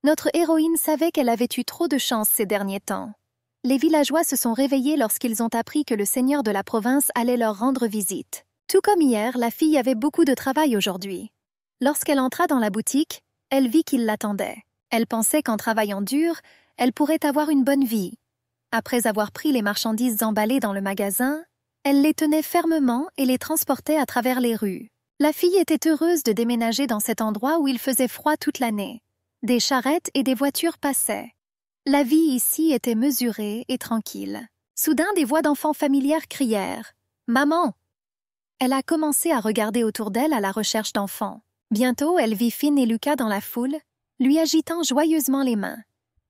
Notre héroïne savait qu'elle avait eu trop de chance ces derniers temps. Les villageois se sont réveillés lorsqu'ils ont appris que le seigneur de la province allait leur rendre visite. Tout comme hier, la fille avait beaucoup de travail aujourd'hui. Lorsqu'elle entra dans la boutique, elle vit qu'il l'attendait. Elle pensait qu'en travaillant dur, elle pourrait avoir une bonne vie. Après avoir pris les marchandises emballées dans le magasin, elle les tenait fermement et les transportait à travers les rues. La fille était heureuse de déménager dans cet endroit où il faisait froid toute l'année. Des charrettes et des voitures passaient. La vie ici était mesurée et tranquille. Soudain, des voix d'enfants familières crièrent « Maman !» Elle a commencé à regarder autour d'elle à la recherche d'enfants. Bientôt, elle vit Finn et Lucas dans la foule, lui agitant joyeusement les mains.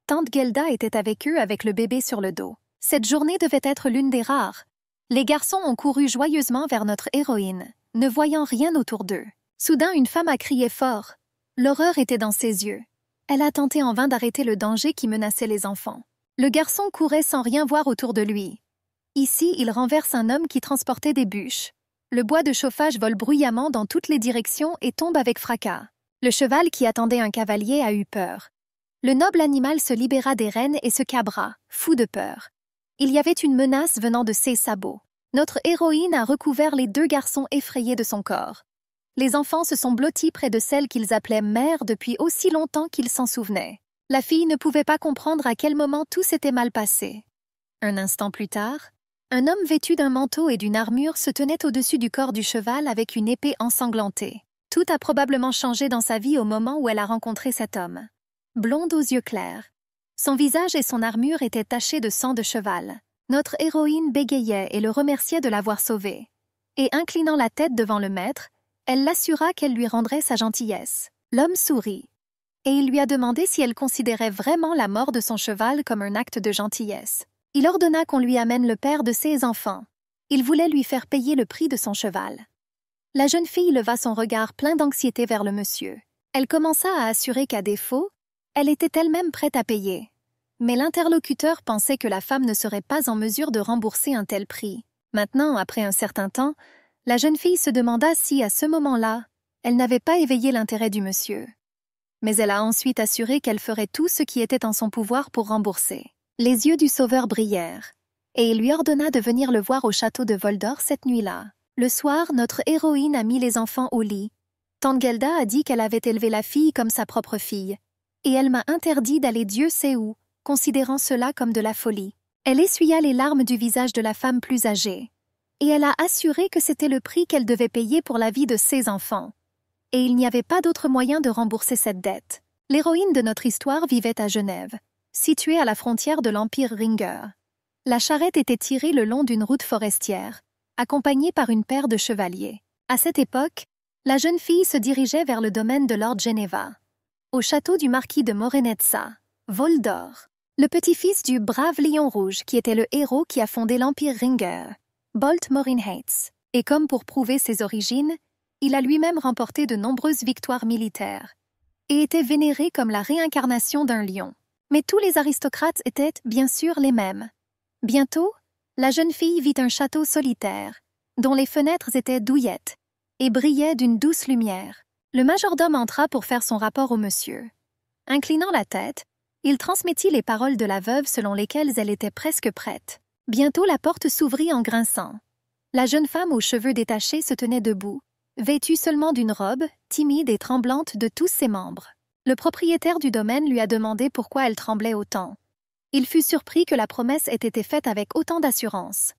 Tante Gelda était avec eux avec le bébé sur le dos. Cette journée devait être l'une des rares. Les garçons ont couru joyeusement vers notre héroïne, ne voyant rien autour d'eux. Soudain, une femme a crié fort. L'horreur était dans ses yeux. Elle a tenté en vain d'arrêter le danger qui menaçait les enfants. Le garçon courait sans rien voir autour de lui. Ici, il renverse un homme qui transportait des bûches. Le bois de chauffage vole bruyamment dans toutes les directions et tombe avec fracas. Le cheval qui attendait un cavalier a eu peur. Le noble animal se libéra des rênes et se cabra, fou de peur. Il y avait une menace venant de ses sabots. Notre héroïne a recouvert les deux garçons effrayés de son corps. Les enfants se sont blottis près de celle qu'ils appelaient mère depuis aussi longtemps qu'ils s'en souvenaient. La fille ne pouvait pas comprendre à quel moment tout s'était mal passé. Un instant plus tard, un homme vêtu d'un manteau et d'une armure se tenait au-dessus du corps du cheval avec une épée ensanglantée. Tout a probablement changé dans sa vie au moment où elle a rencontré cet homme. Blonde aux yeux clairs. Son visage et son armure étaient tachés de sang de cheval. Notre héroïne bégayait et le remerciait de l'avoir sauvée. Et inclinant la tête devant le maître, elle l'assura qu'elle lui rendrait sa gentillesse. L'homme sourit, et il lui a demandé si elle considérait vraiment la mort de son cheval comme un acte de gentillesse. Il ordonna qu'on lui amène le père de ses enfants. Il voulait lui faire payer le prix de son cheval. La jeune fille leva son regard plein d'anxiété vers le monsieur. Elle commença à assurer qu'à défaut, elle était elle-même prête à payer. Mais l'interlocuteur pensait que la femme ne serait pas en mesure de rembourser un tel prix. Maintenant, après un certain temps, la jeune fille se demanda si, à ce moment-là, elle n'avait pas éveillé l'intérêt du monsieur. Mais elle a ensuite assuré qu'elle ferait tout ce qui était en son pouvoir pour rembourser. Les yeux du sauveur brillèrent, et il lui ordonna de venir le voir au château de Voldor cette nuit-là. Le soir, notre héroïne a mis les enfants au lit. Tante Gelda a dit qu'elle avait élevé la fille comme sa propre fille, et elle m'a interdit d'aller Dieu sait où, considérant cela comme de la folie. Elle essuya les larmes du visage de la femme plus âgée. Et elle a assuré que c'était le prix qu'elle devait payer pour la vie de ses enfants. Et il n'y avait pas d'autre moyen de rembourser cette dette. L'héroïne de notre histoire vivait à Genève, située à la frontière de l'Empire Ringer. La charrette était tirée le long d'une route forestière, accompagnée par une paire de chevaliers. À cette époque, la jeune fille se dirigeait vers le domaine de Lord Geneva, au château du marquis de Morenetza, Voldor, le petit-fils du brave Lion Rouge qui était le héros qui a fondé l'Empire Ringer, Bolt Morinhates, et comme pour prouver ses origines, il a lui-même remporté de nombreuses victoires militaires et était vénéré comme la réincarnation d'un lion. Mais tous les aristocrates étaient, bien sûr, les mêmes. Bientôt, la jeune fille vit un château solitaire, dont les fenêtres étaient douillettes et brillaient d'une douce lumière. Le majordome entra pour faire son rapport au monsieur. Inclinant la tête, il transmettit les paroles de la veuve selon lesquelles elle était presque prête. Bientôt, la porte s'ouvrit en grinçant. La jeune femme aux cheveux détachés se tenait debout, vêtue seulement d'une robe, timide et tremblante de tous ses membres. Le propriétaire du domaine lui a demandé pourquoi elle tremblait autant. Il fut surpris que la promesse ait été faite avec autant d'assurance.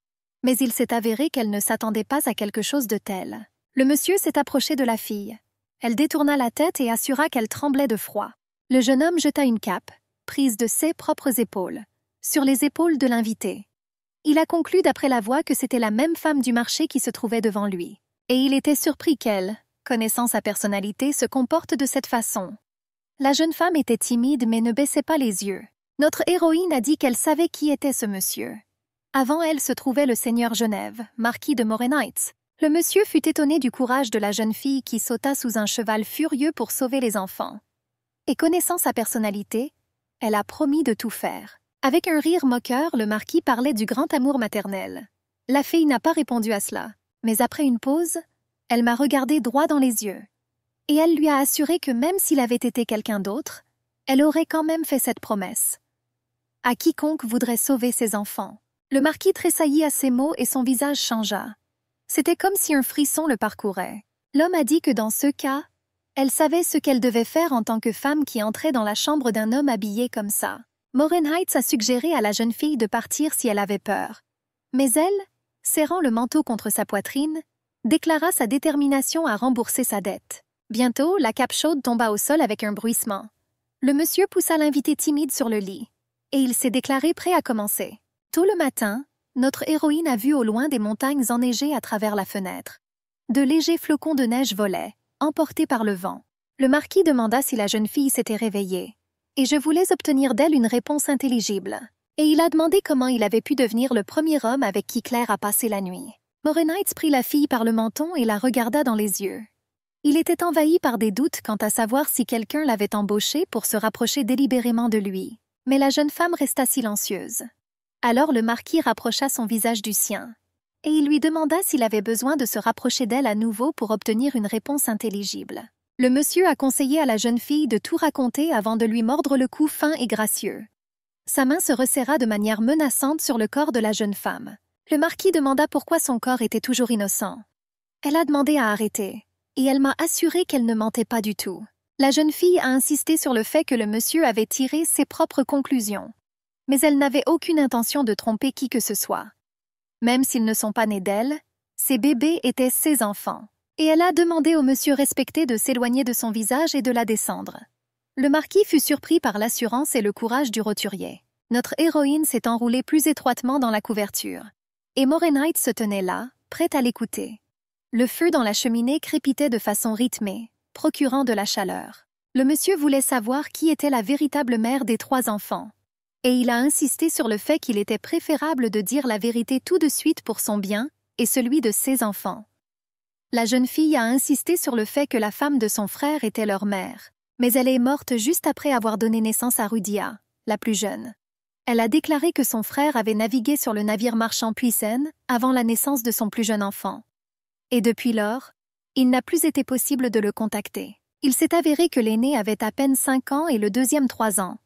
Mais il s'est avéré qu'elle ne s'attendait pas à quelque chose de tel. Le monsieur s'est approché de la fille. Elle détourna la tête et assura qu'elle tremblait de froid. Le jeune homme jeta une cape, prise de ses propres épaules, sur les épaules de l'invité. Il a conclu d'après la voix que c'était la même femme du marché qui se trouvait devant lui. Et il était surpris qu'elle, connaissant sa personnalité, se comporte de cette façon. La jeune femme était timide mais ne baissait pas les yeux. Notre héroïne a dit qu'elle savait qui était ce monsieur. Avant elle se trouvait le seigneur Genève, marquis de Morenheitz. Le monsieur fut étonné du courage de la jeune fille qui sauta sous un cheval furieux pour sauver les enfants. Et connaissant sa personnalité, elle a promis de tout faire. Avec un rire moqueur, le marquis parlait du grand amour maternel. La fille n'a pas répondu à cela, mais après une pause, elle m'a regardé droit dans les yeux. Et elle lui a assuré que même s'il avait été quelqu'un d'autre, Elle aurait quand même fait cette promesse. À quiconque voudrait sauver ses enfants. Le marquis tressaillit à ces mots et son visage changea. C'était comme si un frisson le parcourait. L'homme a dit que dans ce cas, elle savait ce qu'elle devait faire en tant que femme qui entrait dans la chambre d'un homme habillé comme ça. Morenheitz a suggéré à la jeune fille de partir si elle avait peur. Mais elle, serrant le manteau contre sa poitrine, déclara sa détermination à rembourser sa dette. Bientôt, la cape chaude tomba au sol avec un bruissement. Le monsieur poussa l'invité timide sur le lit, et il s'est déclaré prêt à commencer. Tôt le matin, notre héroïne a vu au loin des montagnes enneigées à travers la fenêtre. De légers flocons de neige volaient, emportés par le vent. Le marquis demanda si la jeune fille s'était réveillée, et je voulais obtenir d'elle une réponse intelligible. Et il a demandé comment il avait pu devenir le premier homme avec qui Claire a passé la nuit. Morenheitz prit la fille par le menton et la regarda dans les yeux. Il était envahi par des doutes quant à savoir si quelqu'un l'avait embauché pour se rapprocher délibérément de lui. Mais la jeune femme resta silencieuse. Alors le marquis rapprocha son visage du sien, et il lui demanda s'il avait besoin de se rapprocher d'elle à nouveau pour obtenir une réponse intelligible. Le monsieur a conseillé à la jeune fille de tout raconter avant de lui mordre le cou fin et gracieux. Sa main se resserra de manière menaçante sur le corps de la jeune femme. Le marquis demanda pourquoi son corps était toujours innocent. Elle a demandé à arrêter, et elle m'a assuré qu'elle ne mentait pas du tout. La jeune fille a insisté sur le fait que le monsieur avait tiré ses propres conclusions. Mais elle n'avait aucune intention de tromper qui que ce soit. Même s'ils ne sont pas nés d'elle, ces bébés étaient ses enfants. Et elle a demandé au monsieur respecté de s'éloigner de son visage et de la descendre. Le marquis fut surpris par l'assurance et le courage du roturier. Notre héroïne s'est enroulée plus étroitement dans la couverture. Et Morenheitz se tenait là, prête à l'écouter. Le feu dans la cheminée crépitait de façon rythmée, procurant de la chaleur. Le monsieur voulait savoir qui était la véritable mère des 3 enfants. Et il a insisté sur le fait qu'il était préférable de dire la vérité tout de suite pour son bien et celui de ses enfants. La jeune fille a insisté sur le fait que la femme de son frère était leur mère, mais elle est morte juste après avoir donné naissance à Rudia, la plus jeune. Elle a déclaré que son frère avait navigué sur le navire marchand Puisen avant la naissance de son plus jeune enfant. Et depuis lors, il n'a plus été possible de le contacter. Il s'est avéré que l'aîné avait à peine 5 ans et le deuxième 3 ans.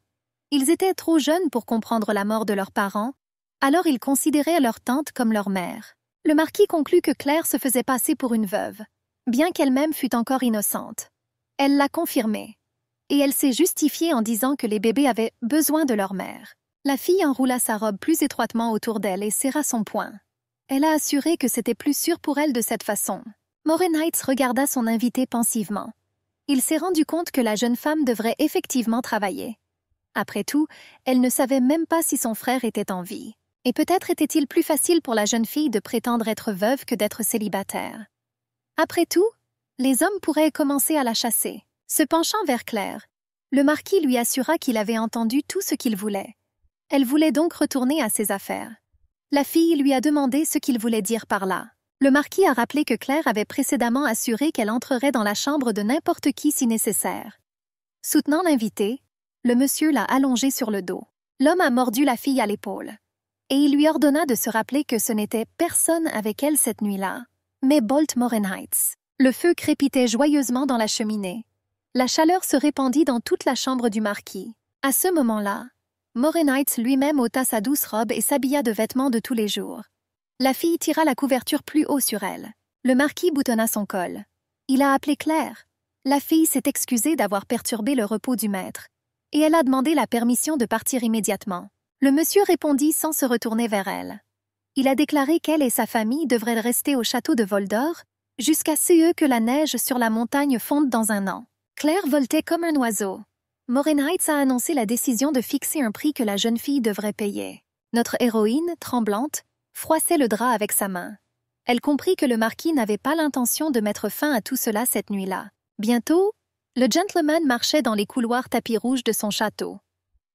Ils étaient trop jeunes pour comprendre la mort de leurs parents, alors ils considéraient leur tante comme leur mère. Le marquis conclut que Claire se faisait passer pour une veuve, bien qu'elle-même fût encore innocente. Elle l'a confirmé, et elle s'est justifiée en disant que les bébés avaient besoin de leur mère. La fille enroula sa robe plus étroitement autour d'elle et serra son poing. Elle a assuré que c'était plus sûr pour elle de cette façon. Morenheitz regarda son invité pensivement. Il s'est rendu compte que la jeune femme devrait effectivement travailler. Après tout, elle ne savait même pas si son frère était en vie. Et peut-être était-il plus facile pour la jeune fille de prétendre être veuve que d'être célibataire. Après tout, les hommes pourraient commencer à la chasser. Se penchant vers Claire, le marquis lui assura qu'il avait entendu tout ce qu'il voulait. Elle voulait donc retourner à ses affaires. La fille lui a demandé ce qu'il voulait dire par là. Le marquis a rappelé que Claire avait précédemment assuré qu'elle entrerait dans la chambre de n'importe qui si nécessaire. Soutenant l'invité, le monsieur l'a allongée sur le dos. L'homme a mordu la fille à l'épaule. Et il lui ordonna de se rappeler que ce n'était personne avec elle cette nuit-là, mais Bolt Morenheitz. Le feu crépitait joyeusement dans la cheminée. La chaleur se répandit dans toute la chambre du marquis. À ce moment-là, Morenheitz lui-même ôta sa douce robe et s'habilla de vêtements de tous les jours. La fille tira la couverture plus haut sur elle. Le marquis boutonna son col. Il a appelé Claire. La fille s'est excusée d'avoir perturbé le repos du maître, et elle a demandé la permission de partir immédiatement. Le monsieur répondit sans se retourner vers elle. Il a déclaré qu'elle et sa famille devraient rester au château de Voldor jusqu'à ce que la neige sur la montagne fonde dans un an. Claire voltait comme un oiseau. Morenheitz a annoncé la décision de fixer un prix que la jeune fille devrait payer. Notre héroïne, tremblante, froissait le drap avec sa main. Elle comprit que le marquis n'avait pas l'intention de mettre fin à tout cela cette nuit-là. Bientôt, le gentleman marchait dans les couloirs tapis rouges de son château.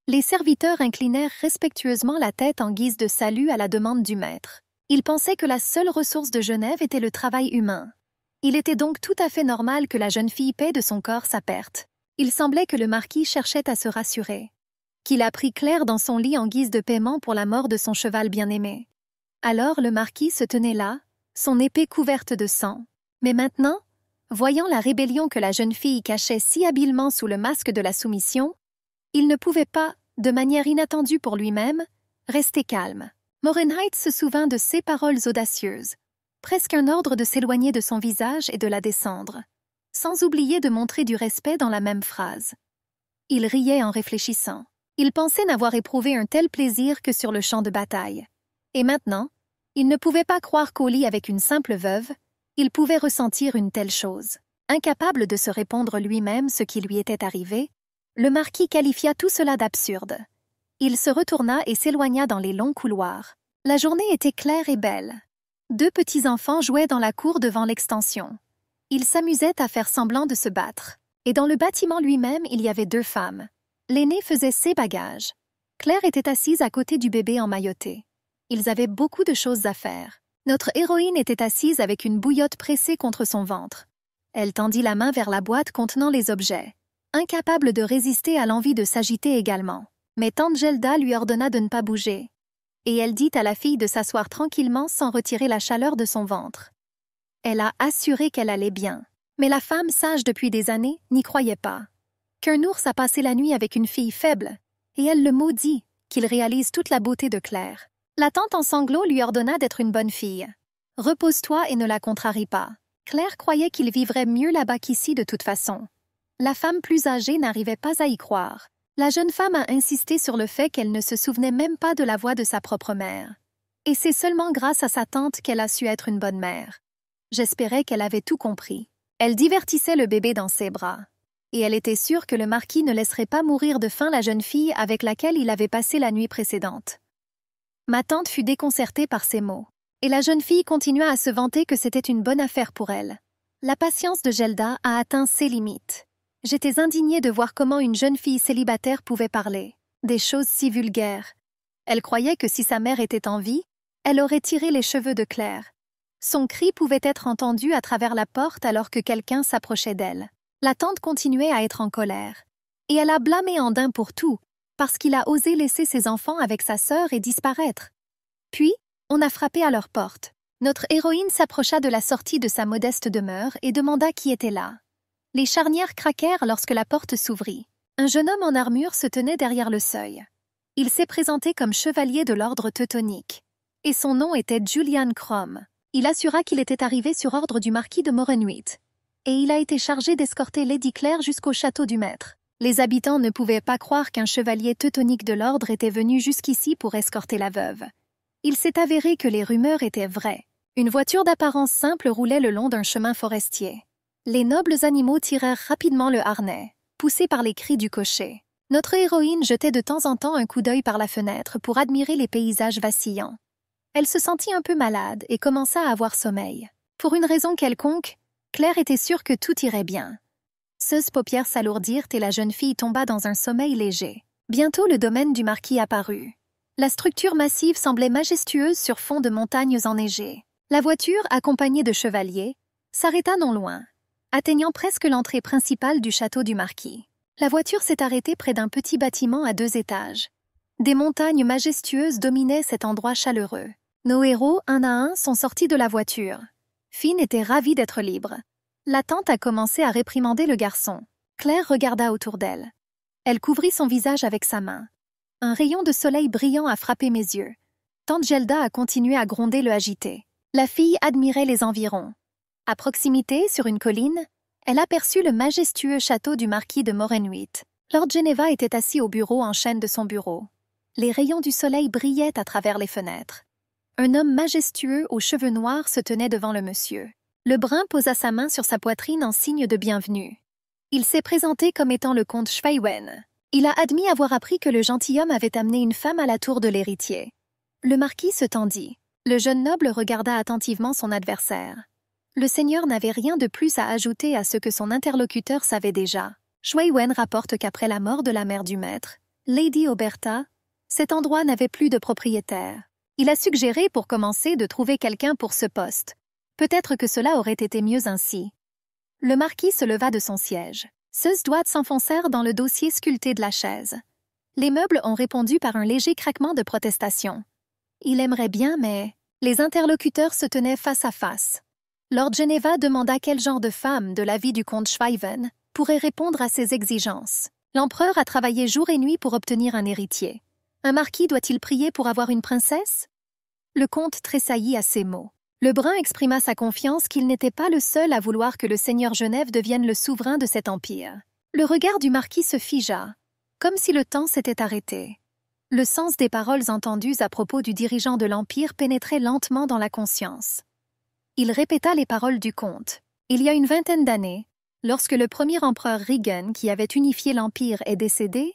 Les serviteurs inclinèrent respectueusement la tête en guise de salut à la demande du maître. Ils pensaient que la seule ressource de Genève était le travail humain. Il était donc tout à fait normal que la jeune fille paie de son corps sa perte. Il semblait que le marquis cherchait à se rassurer, qu'il a pris Claire dans son lit en guise de paiement pour la mort de son cheval bien-aimé. Alors le marquis se tenait là, son épée couverte de sang. Mais maintenant, voyant la rébellion que la jeune fille cachait si habilement sous le masque de la soumission, Il ne pouvait pas, de manière inattendue pour lui-même, rester calme. Morenheit se souvint de ces paroles audacieuses, presque un ordre de s'éloigner de son visage et de la descendre, sans oublier de montrer du respect dans la même phrase. Il riait en réfléchissant. Il pensait n'avoir éprouvé un tel plaisir que sur le champ de bataille. Et maintenant, il ne pouvait pas croire qu'au lit avec une simple veuve, il pouvait ressentir une telle chose. Incapable de se répondre lui-même ce qui lui était arrivé, le marquis qualifia tout cela d'absurde. Il se retourna et s'éloigna dans les longs couloirs. La journée était claire et belle. 2 petits enfants jouaient dans la cour devant l'extension. Ils s'amusaient à faire semblant de se battre. Et dans le bâtiment lui-même, il y avait 2 femmes. L'aînée faisait ses bagages. Claire était assise à côté du bébé emmailloté. Ils avaient beaucoup de choses à faire. Notre héroïne était assise avec une bouillotte pressée contre son ventre. Elle tendit la main vers la boîte contenant les objets, incapable de résister à l'envie de s'agiter également. Mais tante Gelda lui ordonna de ne pas bouger. Et elle dit à la fille de s'asseoir tranquillement sans retirer la chaleur de son ventre. Elle a assuré qu'elle allait bien. Mais la femme, sage depuis des années, n'y croyait pas. Qu'un ours a passé la nuit avec une fille faible, et elle le maudit, qu'il réalise toute la beauté de Claire. La tante en sanglots lui ordonna d'être une bonne fille. « Repose-toi et ne la contrarie pas. » Claire croyait qu'il vivrait mieux là-bas qu'ici de toute façon. La femme plus âgée n'arrivait pas à y croire. La jeune femme a insisté sur le fait qu'elle ne se souvenait même pas de la voix de sa propre mère. Et c'est seulement grâce à sa tante qu'elle a su être une bonne mère. J'espérais qu'elle avait tout compris. Elle divertissait le bébé dans ses bras. Et elle était sûre que le marquis ne laisserait pas mourir de faim la jeune fille avec laquelle il avait passé la nuit précédente. Ma tante fut déconcertée par ces mots. Et la jeune fille continua à se vanter que c'était une bonne affaire pour elle. La patience de Gelda a atteint ses limites. J'étais indignée de voir comment une jeune fille célibataire pouvait parler. Des choses si vulgaires. Elle croyait que si sa mère était en vie, elle aurait tiré les cheveux de Claire. Son cri pouvait être entendu à travers la porte alors que quelqu'un s'approchait d'elle. La tante continuait à être en colère. Et elle a blâmé Andin pour tout, parce qu'il a osé laisser ses enfants avec sa sœur et disparaître. Puis, on a frappé à leur porte. Notre héroïne s'approcha de la sortie de sa modeste demeure et demanda qui était là. Les charnières craquèrent lorsque la porte s'ouvrit. Un jeune homme en armure se tenait derrière le seuil. Il s'est présenté comme chevalier de l'ordre teutonique. Et son nom était Julian Crom. Il assura qu'il était arrivé sur ordre du marquis de Morenhuit. Et il a été chargé d'escorter Lady Claire jusqu'au château du maître. Les habitants ne pouvaient pas croire qu'un chevalier teutonique de l'ordre était venu jusqu'ici pour escorter la veuve. Il s'est avéré que les rumeurs étaient vraies. Une voiture d'apparence simple roulait le long d'un chemin forestier. Les nobles animaux tirèrent rapidement le harnais, poussés par les cris du cocher. Notre héroïne jetait de temps en temps un coup d'œil par la fenêtre pour admirer les paysages vacillants. Elle se sentit un peu malade et commença à avoir sommeil. Pour une raison quelconque, Claire était sûre que tout irait bien. Ses paupières s'alourdirent et la jeune fille tomba dans un sommeil léger. Bientôt le domaine du marquis apparut. La structure massive semblait majestueuse sur fond de montagnes enneigées. La voiture, accompagnée de chevaliers, s'arrêta non loin, atteignant presque l'entrée principale du château du marquis. La voiture s'est arrêtée près d'un petit bâtiment à 2 étages. Des montagnes majestueuses dominaient cet endroit chaleureux. Nos héros, un à un, sont sortis de la voiture. Finn était ravie d'être libre. La tante a commencé à réprimander le garçon. Claire regarda autour d'elle. Elle couvrit son visage avec sa main. Un rayon de soleil brillant a frappé mes yeux. Tante Gelda a continué à gronder le agité. La fille admirait les environs. À proximité, sur une colline, elle aperçut le majestueux château du marquis de Morenhuit. Lord Geneva était assis au bureau en chaîne de son bureau. Les rayons du soleil brillaient à travers les fenêtres. Un homme majestueux aux cheveux noirs se tenait devant le monsieur. Le brun posa sa main sur sa poitrine en signe de bienvenue. Il s'est présenté comme étant le comte Schweiwen. Il a admis avoir appris que le gentilhomme avait amené une femme à la tour de l'héritier. Le marquis se tendit. Le jeune noble regarda attentivement son adversaire. Le seigneur n'avait rien de plus à ajouter à ce que son interlocuteur savait déjà. Schweiwen rapporte qu'après la mort de la mère du maître, Lady Oberta, cet endroit n'avait plus de propriétaire. Il a suggéré pour commencer de trouver quelqu'un pour ce poste. Peut-être que cela aurait été mieux ainsi. Le marquis se leva de son siège. Ses doigts s'enfoncèrent dans le dossier sculpté de la chaise. Les meubles ont répondu par un léger craquement de protestation. Il aimerait bien, mais... Les interlocuteurs se tenaient face à face. Lord Geneva demanda quel genre de femme, de l'avis du comte Schweiwen, pourrait répondre à ses exigences. L'empereur a travaillé jour et nuit pour obtenir un héritier. Un marquis doit-il prier pour avoir une princesse? Le comte tressaillit à ces mots. Le Brun exprima sa confiance qu'il n'était pas le seul à vouloir que le seigneur Genève devienne le souverain de cet empire. Le regard du marquis se figea, comme si le temps s'était arrêté. Le sens des paroles entendues à propos du dirigeant de l'empire pénétrait lentement dans la conscience. Il répéta les paroles du comte. Il y a une vingtaine d'années, lorsque le premier empereur Regan, qui avait unifié l'empire, est décédé,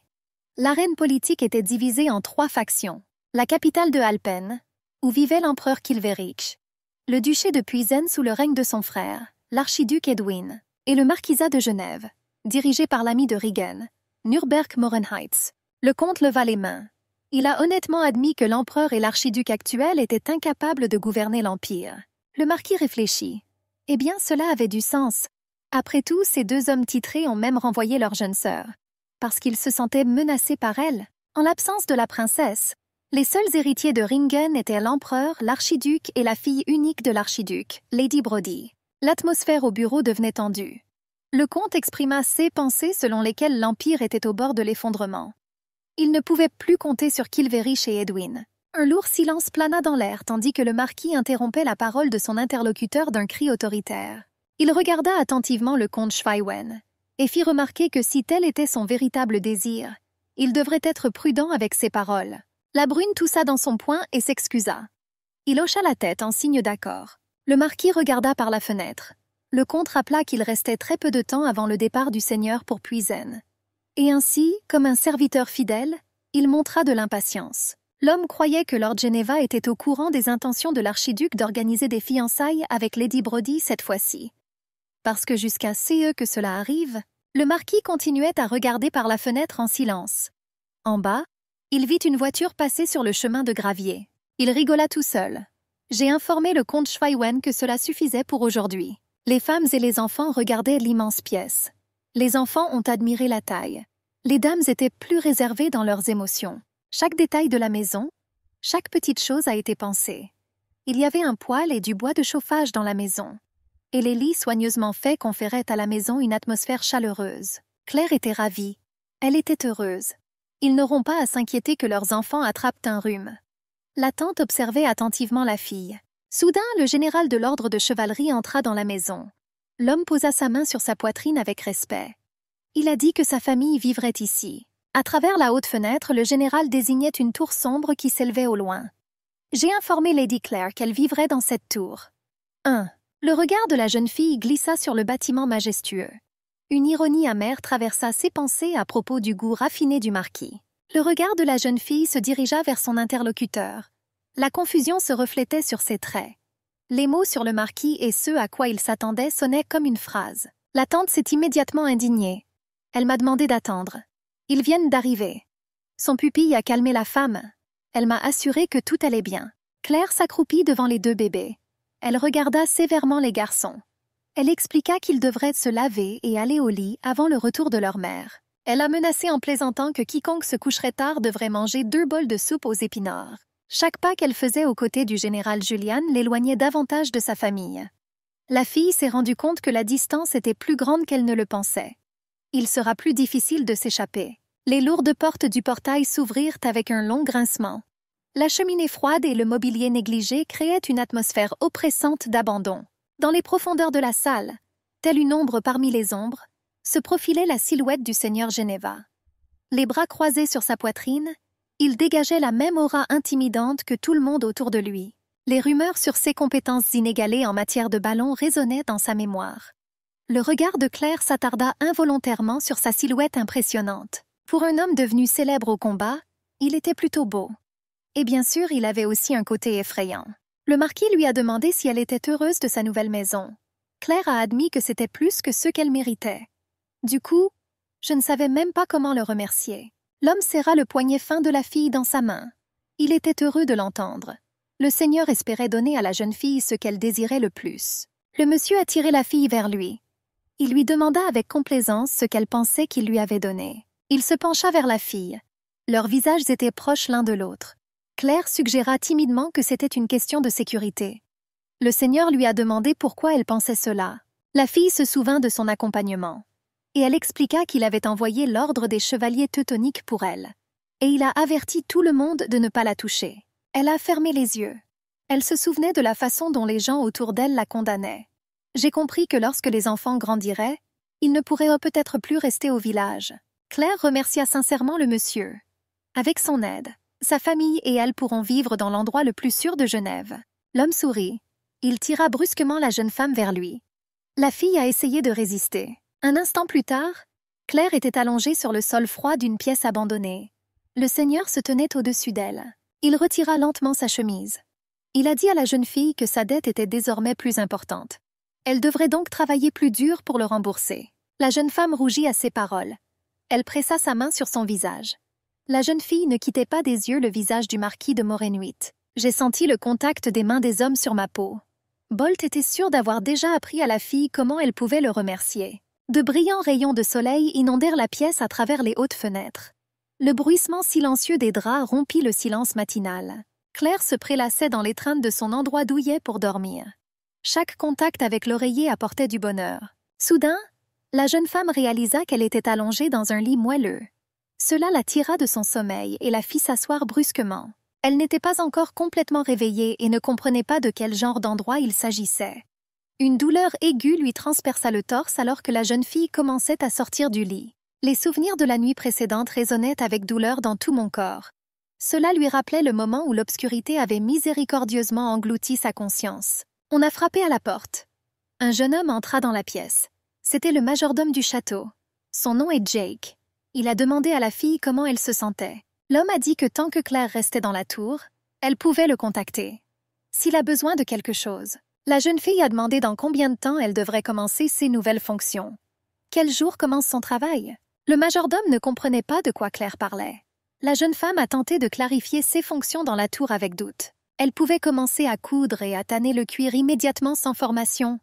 l'arène politique était divisée en 3 factions. La capitale de Alpen, où vivait l'empereur Kilverich, le duché de Puisaye sous le règne de son frère, l'archiduc Edwin, et le marquisat de Genève, dirigé par l'ami de Regan, Nürnberg-Mohrenheitz. Le comte leva les mains. Il a honnêtement admis que l'empereur et l'archiduc actuel étaient incapables de gouverner l'empire. Le marquis réfléchit. Eh bien, cela avait du sens. Après tout, ces 2 hommes titrés ont même renvoyé leur jeune sœur, parce qu'ils se sentaient menacés par elle. En l'absence de la princesse, les seuls héritiers de Ringen étaient l'empereur, l'archiduc et la fille unique de l'archiduc, Lady Brodie. L'atmosphère au bureau devenait tendue. Le comte exprima ses pensées selon lesquelles l'empire était au bord de l'effondrement. Il ne pouvait plus compter sur Kilverich et Edwin. Un lourd silence plana dans l'air tandis que le marquis interrompait la parole de son interlocuteur d'un cri autoritaire. Il regarda attentivement le comte Schweiwen et fit remarquer que si tel était son véritable désir, il devrait être prudent avec ses paroles. La brune toussa dans son poing et s'excusa. Il hocha la tête en signe d'accord. Le marquis regarda par la fenêtre. Le comte rappela qu'il restait très peu de temps avant le départ du seigneur pour Puisaye. Et ainsi, comme un serviteur fidèle, il montra de l'impatience. L'homme croyait que Lord Geneva était au courant des intentions de l'archiduc d'organiser des fiançailles avec Lady Brodie cette fois-ci. Parce que jusqu'à ce que cela arrive, le marquis continuait à regarder par la fenêtre en silence. En bas, il vit une voiture passer sur le chemin de gravier. Il rigola tout seul. J'ai informé le comte Schweiwen que cela suffisait pour aujourd'hui. Les femmes et les enfants regardaient l'immense pièce. Les enfants ont admiré la taille. Les dames étaient plus réservées dans leurs émotions. Chaque détail de la maison, chaque petite chose a été pensée. Il y avait un poêle et du bois de chauffage dans la maison. Et les lits soigneusement faits conféraient à la maison une atmosphère chaleureuse. Claire était ravie. Elle était heureuse. Ils n'auront pas à s'inquiéter que leurs enfants attrapent un rhume. La tante observait attentivement la fille. Soudain, le général de l'ordre de chevalerie entra dans la maison. L'homme posa sa main sur sa poitrine avec respect. Il a dit que sa famille vivrait ici. À travers la haute fenêtre, le général désignait une tour sombre qui s'élevait au loin. J'ai informé Lady Claire qu'elle vivrait dans cette tour. 1. Le regard de la jeune fille glissa sur le bâtiment majestueux. Une ironie amère traversa ses pensées à propos du goût raffiné du marquis. Le regard de la jeune fille se dirigea vers son interlocuteur. La confusion se reflétait sur ses traits. Les mots sur le marquis et ce à quoi il s'attendait sonnaient comme une phrase. La tante s'est immédiatement indignée. Elle m'a demandé d'attendre. Ils viennent d'arriver. Son pupille a calmé la femme. Elle m'a assuré que tout allait bien. Claire s'accroupit devant les 2 bébés. Elle regarda sévèrement les garçons. Elle expliqua qu'ils devraient se laver et aller au lit avant le retour de leur mère. Elle a menacé en plaisantant que quiconque se coucherait tard devrait manger 2 bols de soupe aux épinards. Chaque pas qu'elle faisait aux côtés du général Julian l'éloignait davantage de sa famille. La fille s'est rendue compte que la distance était plus grande qu'elle ne le pensait. Il sera plus difficile de s'échapper. Les lourdes portes du portail s'ouvrirent avec un long grincement. La cheminée froide et le mobilier négligé créaient une atmosphère oppressante d'abandon. Dans les profondeurs de la salle, telle une ombre parmi les ombres, se profilait la silhouette du seigneur Geneva. Les bras croisés sur sa poitrine, il dégageait la même aura intimidante que tout le monde autour de lui. Les rumeurs sur ses compétences inégalées en matière de ballon résonnaient dans sa mémoire. Le regard de Claire s'attarda involontairement sur sa silhouette impressionnante. Pour un homme devenu célèbre au combat, il était plutôt beau. Et bien sûr, il avait aussi un côté effrayant. Le marquis lui a demandé si elle était heureuse de sa nouvelle maison. Claire a admis que c'était plus que ce qu'elle méritait. Du coup, je ne savais même pas comment le remercier. L'homme serra le poignet fin de la fille dans sa main. Il était heureux de l'entendre. Le seigneur espérait donner à la jeune fille ce qu'elle désirait le plus. Le monsieur a tiré la fille vers lui. Il lui demanda avec complaisance ce qu'elle pensait qu'il lui avait donné. Il se pencha vers la fille. Leurs visages étaient proches l'un de l'autre. Claire suggéra timidement que c'était une question de sécurité. Le seigneur lui a demandé pourquoi elle pensait cela. La fille se souvint de son accompagnement. et elle expliqua qu'il avait envoyé l'ordre des chevaliers teutoniques pour elle. Et il a averti tout le monde de ne pas la toucher. Elle a fermé les yeux. Elle se souvenait de la façon dont les gens autour d'elle la condamnaient. J'ai compris que lorsque les enfants grandiraient, ils ne pourraient peut-être plus rester au village. Claire remercia sincèrement le monsieur. Avec son aide, sa famille et elle pourront vivre dans l'endroit le plus sûr de Genève. L'homme sourit. Il tira brusquement la jeune femme vers lui. La fille a essayé de résister. Un instant plus tard, Claire était allongée sur le sol froid d'une pièce abandonnée. Le seigneur se tenait au-dessus d'elle. Il retira lentement sa chemise. Il a dit à la jeune fille que sa dette était désormais plus importante. Elle devrait donc travailler plus dur pour le rembourser. La jeune femme rougit à ces paroles. Elle pressa sa main sur son visage. La jeune fille ne quittait pas des yeux le visage du marquis de Morénuit. J'ai senti le contact des mains des hommes sur ma peau. Bolt était sûr d'avoir déjà appris à la fille comment elle pouvait le remercier. De brillants rayons de soleil inondèrent la pièce à travers les hautes fenêtres. Le bruissement silencieux des draps rompit le silence matinal. Claire se prélassait dans l'étreinte de son endroit douillet pour dormir. Chaque contact avec l'oreiller apportait du bonheur. Soudain, la jeune femme réalisa qu'elle était allongée dans un lit moelleux. Cela la tira de son sommeil et la fit s'asseoir brusquement. Elle n'était pas encore complètement réveillée et ne comprenait pas de quel genre d'endroit il s'agissait. Une douleur aiguë lui transperça le torse alors que la jeune fille commençait à sortir du lit. Les souvenirs de la nuit précédente résonnaient avec douleur dans tout mon corps. Cela lui rappelait le moment où l'obscurité avait miséricordieusement englouti sa conscience. On a frappé à la porte. Un jeune homme entra dans la pièce. C'était le majordome du château. Son nom est Jake. Il a demandé à la fille comment elle se sentait. L'homme a dit que tant que Claire restait dans la tour, elle pouvait le contacter. S'il a besoin de quelque chose. La jeune fille a demandé dans combien de temps elle devrait commencer ses nouvelles fonctions. Quel jour commence son travail? Le majordome ne comprenait pas de quoi Claire parlait. La jeune femme a tenté de clarifier ses fonctions dans la tour avec doute. Elle pouvait commencer à coudre et à tanner le cuir immédiatement sans formation.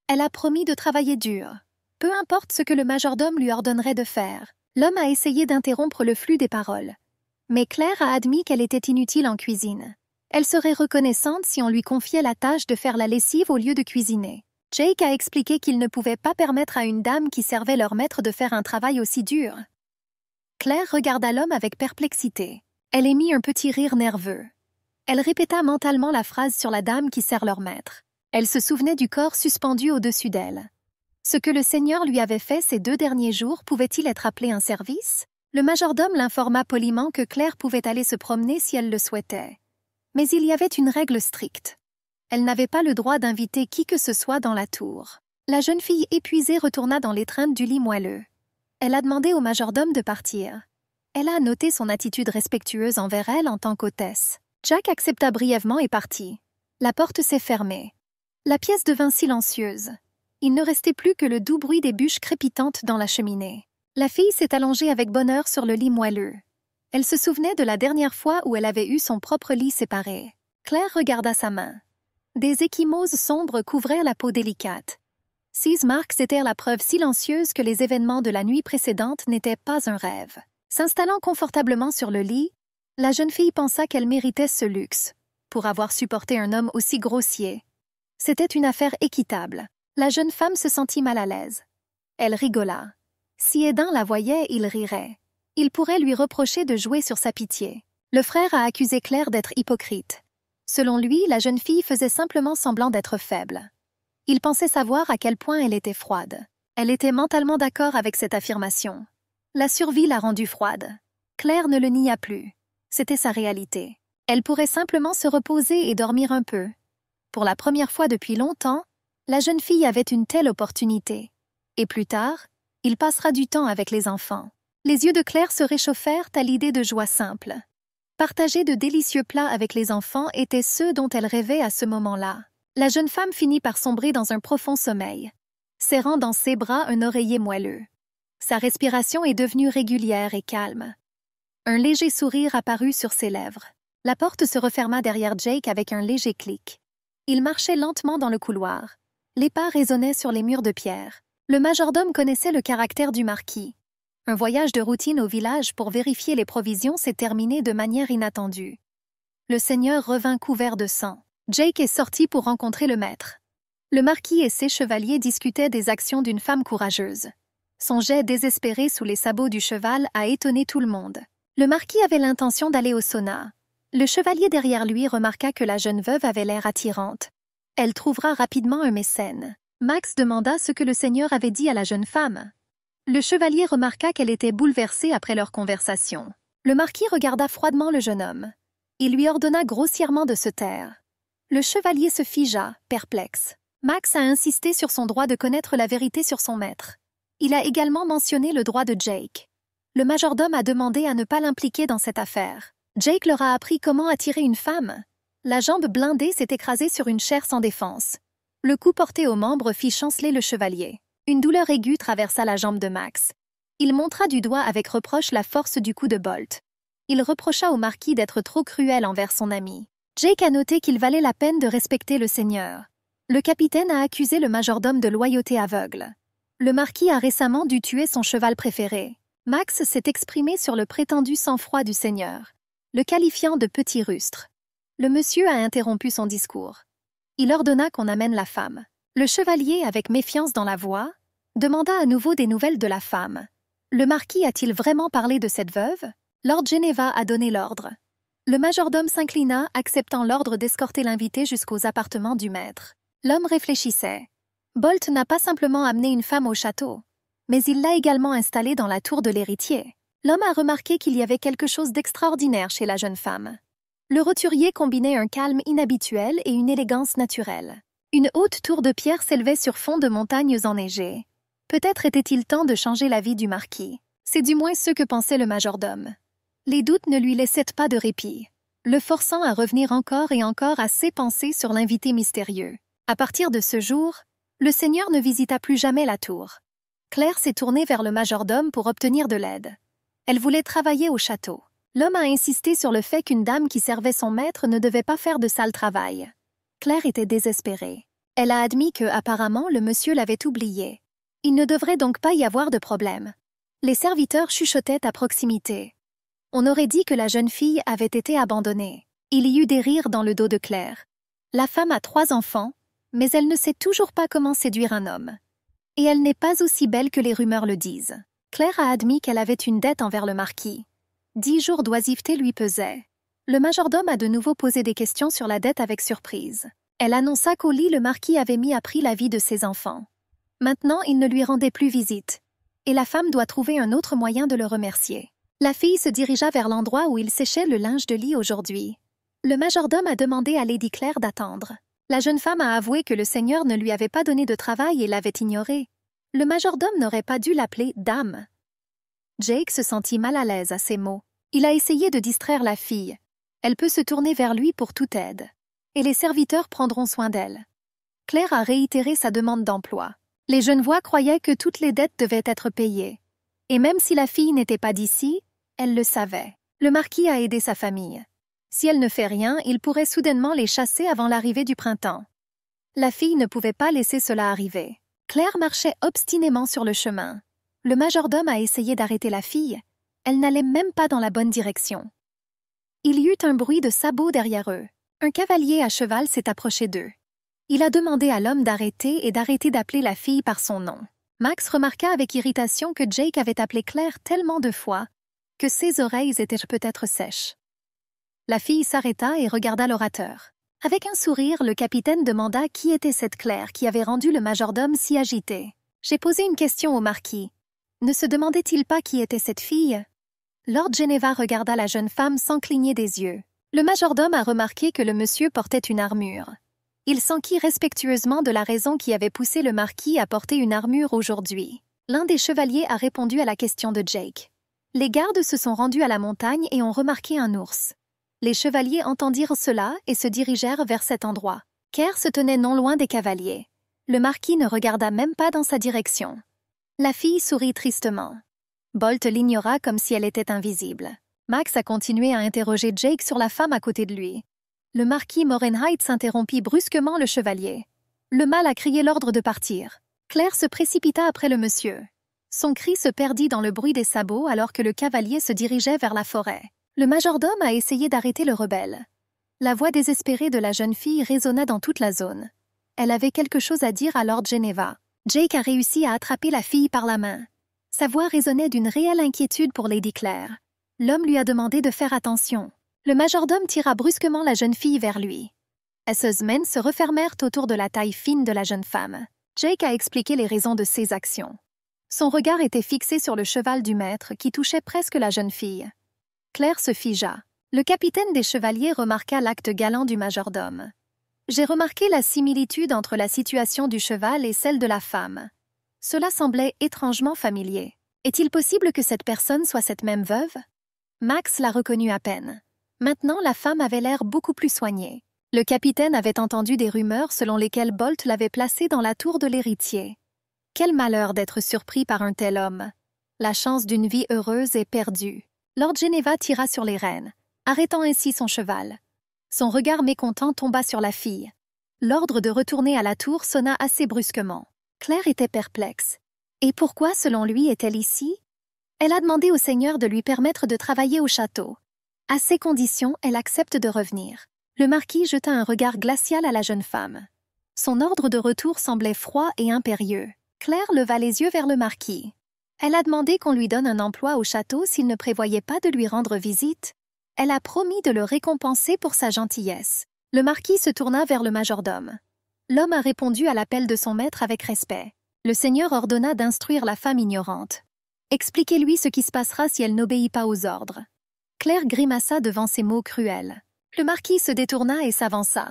Elle a promis de travailler dur. Peu importe ce que le majordome lui ordonnerait de faire. L'homme a essayé d'interrompre le flux des paroles. Mais Claire a admis qu'elle était inutile en cuisine. Elle serait reconnaissante si on lui confiait la tâche de faire la lessive au lieu de cuisiner. Jake a expliqué qu'il ne pouvait pas permettre à une dame qui servait leur maître de faire un travail aussi dur. Claire regarda l'homme avec perplexité. Elle émit un petit rire nerveux. Elle répéta mentalement la phrase sur la dame qui sert leur maître. Elle se souvenait du corps suspendu au-dessus d'elle. Ce que le Seigneur lui avait fait ces 2 derniers jours pouvait-il être appelé un service? Le majordome l'informa poliment que Claire pouvait aller se promener si elle le souhaitait. Mais il y avait une règle stricte. Elle n'avait pas le droit d'inviter qui que ce soit dans la tour. La jeune fille épuisée retourna dans l'étreinte du lit moelleux. Elle a demandé au majordome de partir. Elle a noté son attitude respectueuse envers elle en tant qu'hôtesse. Jack accepta brièvement et partit. La porte s'est fermée. La pièce devint silencieuse. Il ne restait plus que le doux bruit des bûches crépitantes dans la cheminée. La fille s'est allongée avec bonheur sur le lit moelleux. Elle se souvenait de la dernière fois où elle avait eu son propre lit séparé. Claire regarda sa main. Des ecchymoses sombres couvraient la peau délicate. Ces marques étaient la preuve silencieuse que les événements de la nuit précédente n'étaient pas un rêve. S'installant confortablement sur le lit, la jeune fille pensa qu'elle méritait ce luxe, pour avoir supporté un homme aussi grossier. C'était une affaire équitable. La jeune femme se sentit mal à l'aise. Elle rigola. Si Aidan la voyait, il rirait. Il pourrait lui reprocher de jouer sur sa pitié. Le frère a accusé Claire d'être hypocrite. Selon lui, la jeune fille faisait simplement semblant d'être faible. Il pensait savoir à quel point elle était froide. Elle était mentalement d'accord avec cette affirmation. La survie l'a rendue froide. Claire ne le nia plus. C'était sa réalité. Elle pourrait simplement se reposer et dormir un peu. Pour la première fois depuis longtemps, la jeune fille avait une telle opportunité. Et plus tard, il passera du temps avec les enfants. Les yeux de Claire se réchauffèrent à l'idée de joie simple. Partager de délicieux plats avec les enfants étaient ceux dont elle rêvait à ce moment-là. La jeune femme finit par sombrer dans un profond sommeil, serrant dans ses bras un oreiller moelleux. Sa respiration est devenue régulière et calme. Un léger sourire apparut sur ses lèvres. La porte se referma derrière Jake avec un léger clic. Il marchait lentement dans le couloir. Les pas résonnaient sur les murs de pierre. Le majordome connaissait le caractère du marquis. Un voyage de routine au village pour vérifier les provisions s'est terminé de manière inattendue. Le seigneur revint couvert de sang. Jake est sorti pour rencontrer le maître. Le marquis et ses chevaliers discutaient des actions d'une femme courageuse. Son jet désespéré sous les sabots du cheval a étonné tout le monde. Le marquis avait l'intention d'aller au sauna. Le chevalier derrière lui remarqua que la jeune veuve avait l'air attirante. Elle trouvera rapidement un mécène. Max demanda ce que le seigneur avait dit à la jeune femme. Le chevalier remarqua qu'elle était bouleversée après leur conversation. Le marquis regarda froidement le jeune homme. Il lui ordonna grossièrement de se taire. Le chevalier se figea, perplexe. Max a insisté sur son droit de connaître la vérité sur son maître. Il a également mentionné le droit de Jake. Le majordome a demandé à ne pas l'impliquer dans cette affaire. Jake leur a appris comment attirer une femme. La jambe blindée s'est écrasée sur une chair sans défense. Le coup porté au membre fit chanceler le chevalier. Une douleur aiguë traversa la jambe de Max. Il montra du doigt avec reproche la force du coup de Bolt. Il reprocha au marquis d'être trop cruel envers son ami. Jake a noté qu'il valait la peine de respecter le seigneur. Le capitaine a accusé le majordome de loyauté aveugle. Le marquis a récemment dû tuer son cheval préféré. Max s'est exprimé sur le prétendu sang-froid du seigneur, le qualifiant de petit rustre. Le monsieur a interrompu son discours. Il ordonna qu'on amène la femme. Le chevalier, avec méfiance dans la voix, demanda à nouveau des nouvelles de la femme. Le marquis a-t-il vraiment parlé de cette veuve? Lord Geneva a donné l'ordre. Le majordome s'inclina, acceptant l'ordre d'escorter l'invité jusqu'aux appartements du maître. L'homme réfléchissait. Bolt n'a pas simplement amené une femme au château, mais il l'a également installée dans la tour de l'héritier. L'homme a remarqué qu'il y avait quelque chose d'extraordinaire chez la jeune femme. Le roturier combinait un calme inhabituel et une élégance naturelle. Une haute tour de pierre s'élevait sur fond de montagnes enneigées. Peut-être était-il temps de changer la vie du marquis. C'est du moins ce que pensait le majordome. Les doutes ne lui laissaient pas de répit, le forçant à revenir encore et encore à ses pensées sur l'invité mystérieux. À partir de ce jour, le seigneur ne visita plus jamais la tour. Claire s'est tournée vers le majordome pour obtenir de l'aide. Elle voulait travailler au château. L'homme a insisté sur le fait qu'une dame qui servait son maître ne devait pas faire de sale travail. Claire était désespérée. Elle a admis que, apparemment, le monsieur l'avait oubliée. Il ne devrait donc pas y avoir de problème. Les serviteurs chuchotaient à proximité. On aurait dit que la jeune fille avait été abandonnée. Il y eut des rires dans le dos de Claire. La femme a 3 enfants, mais elle ne sait toujours pas comment séduire un homme. Et elle n'est pas aussi belle que les rumeurs le disent. Claire a admis qu'elle avait une dette envers le marquis. 10 jours d'oisiveté lui pesaient. Le majordome a de nouveau posé des questions sur la dette avec surprise. Elle annonça qu'au lit, le marquis avait mis à prix la vie de ses enfants. Maintenant, il ne lui rendait plus visite. Et la femme doit trouver un autre moyen de le remercier. La fille se dirigea vers l'endroit où il séchait le linge de lit aujourd'hui. Le majordome a demandé à Lady Claire d'attendre. La jeune femme a avoué que le seigneur ne lui avait pas donné de travail et l'avait ignorée. Le majordome n'aurait pas dû l'appeler « dame ». Jake se sentit mal à l'aise à ces mots. Il a essayé de distraire la fille. Elle peut se tourner vers lui pour toute aide. Et les serviteurs prendront soin d'elle. Claire a réitéré sa demande d'emploi. Les Genevois croyaient que toutes les dettes devaient être payées. Et même si la fille n'était pas d'ici, elle le savait. Le marquis a aidé sa famille. Si elle ne fait rien, il pourrait soudainement les chasser avant l'arrivée du printemps. La fille ne pouvait pas laisser cela arriver. Claire marchait obstinément sur le chemin. Le majordome a essayé d'arrêter la fille. Elle n'allait même pas dans la bonne direction. Il y eut un bruit de sabots derrière eux. Un cavalier à cheval s'est approché d'eux. Il a demandé à l'homme d'arrêter et d'arrêter d'appeler la fille par son nom. Max remarqua avec irritation que Jake avait appelé Claire tellement de fois que ses oreilles étaient peut-être sèches. La fille s'arrêta et regarda l'orateur. Avec un sourire, le capitaine demanda qui était cette Claire qui avait rendu le majordome si agité. J'ai posé une question au marquis. Ne se demandait-il pas qui était cette fille? Lord Geneva regarda la jeune femme sans cligner des yeux. Le majordome a remarqué que le monsieur portait une armure. Il s'enquit respectueusement de la raison qui avait poussé le marquis à porter une armure aujourd'hui. L'un des chevaliers a répondu à la question de Jake. Les gardes se sont rendus à la montagne et ont remarqué un ours. Les chevaliers entendirent cela et se dirigèrent vers cet endroit. Kerr se tenait non loin des cavaliers. Le marquis ne regarda même pas dans sa direction. La fille sourit tristement. Bolt l'ignora comme si elle était invisible. Max a continué à interroger Jake sur la femme à côté de lui. Le marquis Morenheit s'interrompit brusquement le chevalier. Le mâle a crié l'ordre de partir. Claire se précipita après le monsieur. Son cri se perdit dans le bruit des sabots alors que le cavalier se dirigeait vers la forêt. Le majordome a essayé d'arrêter le rebelle. La voix désespérée de la jeune fille résonna dans toute la zone. Elle avait quelque chose à dire à Lord Geneva. Jake a réussi à attraper la fille par la main. Sa voix résonnait d'une réelle inquiétude pour Lady Claire. L'homme lui a demandé de faire attention. Le majordome tira brusquement la jeune fille vers lui. Ses mains se refermèrent autour de la taille fine de la jeune femme. Jake a expliqué les raisons de ses actions. Son regard était fixé sur le cheval du maître qui touchait presque la jeune fille. Claire se figea. Le capitaine des chevaliers remarqua l'acte galant du majordome. « J'ai remarqué la similitude entre la situation du cheval et celle de la femme. Cela semblait étrangement familier. Est-il possible que cette personne soit cette même veuve? » Max la reconnut à peine. Maintenant, la femme avait l'air beaucoup plus soignée. Le capitaine avait entendu des rumeurs selon lesquelles Bolt l'avait placée dans la tour de l'héritier. Quel malheur d'être surpris par un tel homme. La chance d'une vie heureuse est perdue. Lord Geneva tira sur les rênes, arrêtant ainsi son cheval. Son regard mécontent tomba sur la fille. L'ordre de retourner à la tour sonna assez brusquement. Claire était perplexe. Et pourquoi, selon lui, est-elle ici? Elle a demandé au seigneur de lui permettre de travailler au château. À ces conditions, elle accepte de revenir. Le marquis jeta un regard glacial à la jeune femme. Son ordre de retour semblait froid et impérieux. Claire leva les yeux vers le marquis. Elle a demandé qu'on lui donne un emploi au château s'il ne prévoyait pas de lui rendre visite. Elle a promis de le récompenser pour sa gentillesse. Le marquis se tourna vers le majordome. L'homme a répondu à l'appel de son maître avec respect. Le seigneur ordonna d'instruire la femme ignorante. Expliquez-lui ce qui se passera si elle n'obéit pas aux ordres. Claire grimaça devant ces mots cruels. Le marquis se détourna et s'avança.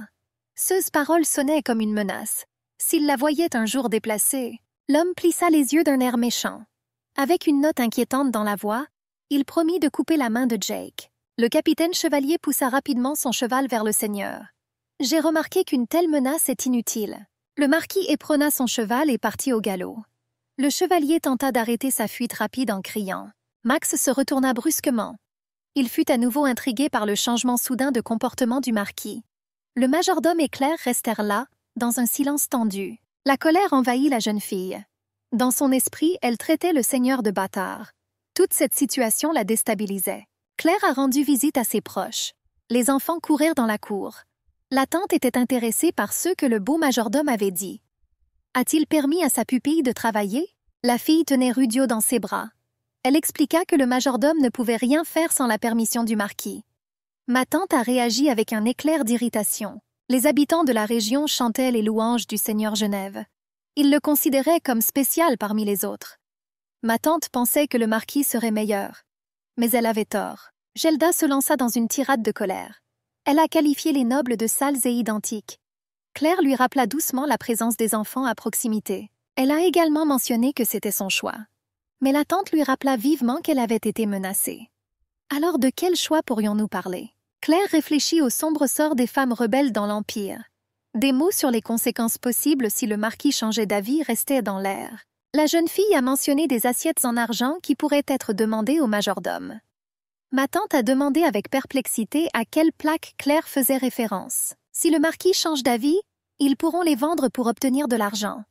Ces paroles sonnaient comme une menace. S'il la voyait un jour déplacée, l'homme plissa les yeux d'un air méchant. Avec une note inquiétante dans la voix, il promit de couper la main de Jake. Le capitaine chevalier poussa rapidement son cheval vers le seigneur. « J'ai remarqué qu'une telle menace est inutile. » Le marquis éperonna son cheval et partit au galop. Le chevalier tenta d'arrêter sa fuite rapide en criant. Max se retourna brusquement. Il fut à nouveau intrigué par le changement soudain de comportement du marquis. Le majordome et Claire restèrent là, dans un silence tendu. La colère envahit la jeune fille. Dans son esprit, elle traitait le seigneur de bâtard. Toute cette situation la déstabilisait. Claire a rendu visite à ses proches. Les enfants courirent dans la cour. La tante était intéressée par ce que le beau majordome avait dit. A-t-il permis à sa pupille de travailler? La fille tenait Rudio dans ses bras. Elle expliqua que le majordome ne pouvait rien faire sans la permission du marquis. Ma tante a réagi avec un éclair d'irritation. Les habitants de la région chantaient les louanges du seigneur Genève. Ils le considéraient comme spécial parmi les autres. Ma tante pensait que le marquis serait meilleur. Mais elle avait tort. Gelda se lança dans une tirade de colère. Elle a qualifié les nobles de sales et identiques. Claire lui rappela doucement la présence des enfants à proximité. Elle a également mentionné que c'était son choix. Mais la tante lui rappela vivement qu'elle avait été menacée. Alors de quel choix pourrions-nous parler? Claire réfléchit au sombre sort des femmes rebelles dans l'Empire. Des mots sur les conséquences possibles si le marquis changeait d'avis restaient dans l'air. La jeune fille a mentionné des assiettes en argent qui pourraient être demandées au majordome. Ma tante a demandé avec perplexité à quelle plaque Claire faisait référence. Si le marquis change d'avis, ils pourront les vendre pour obtenir de l'argent.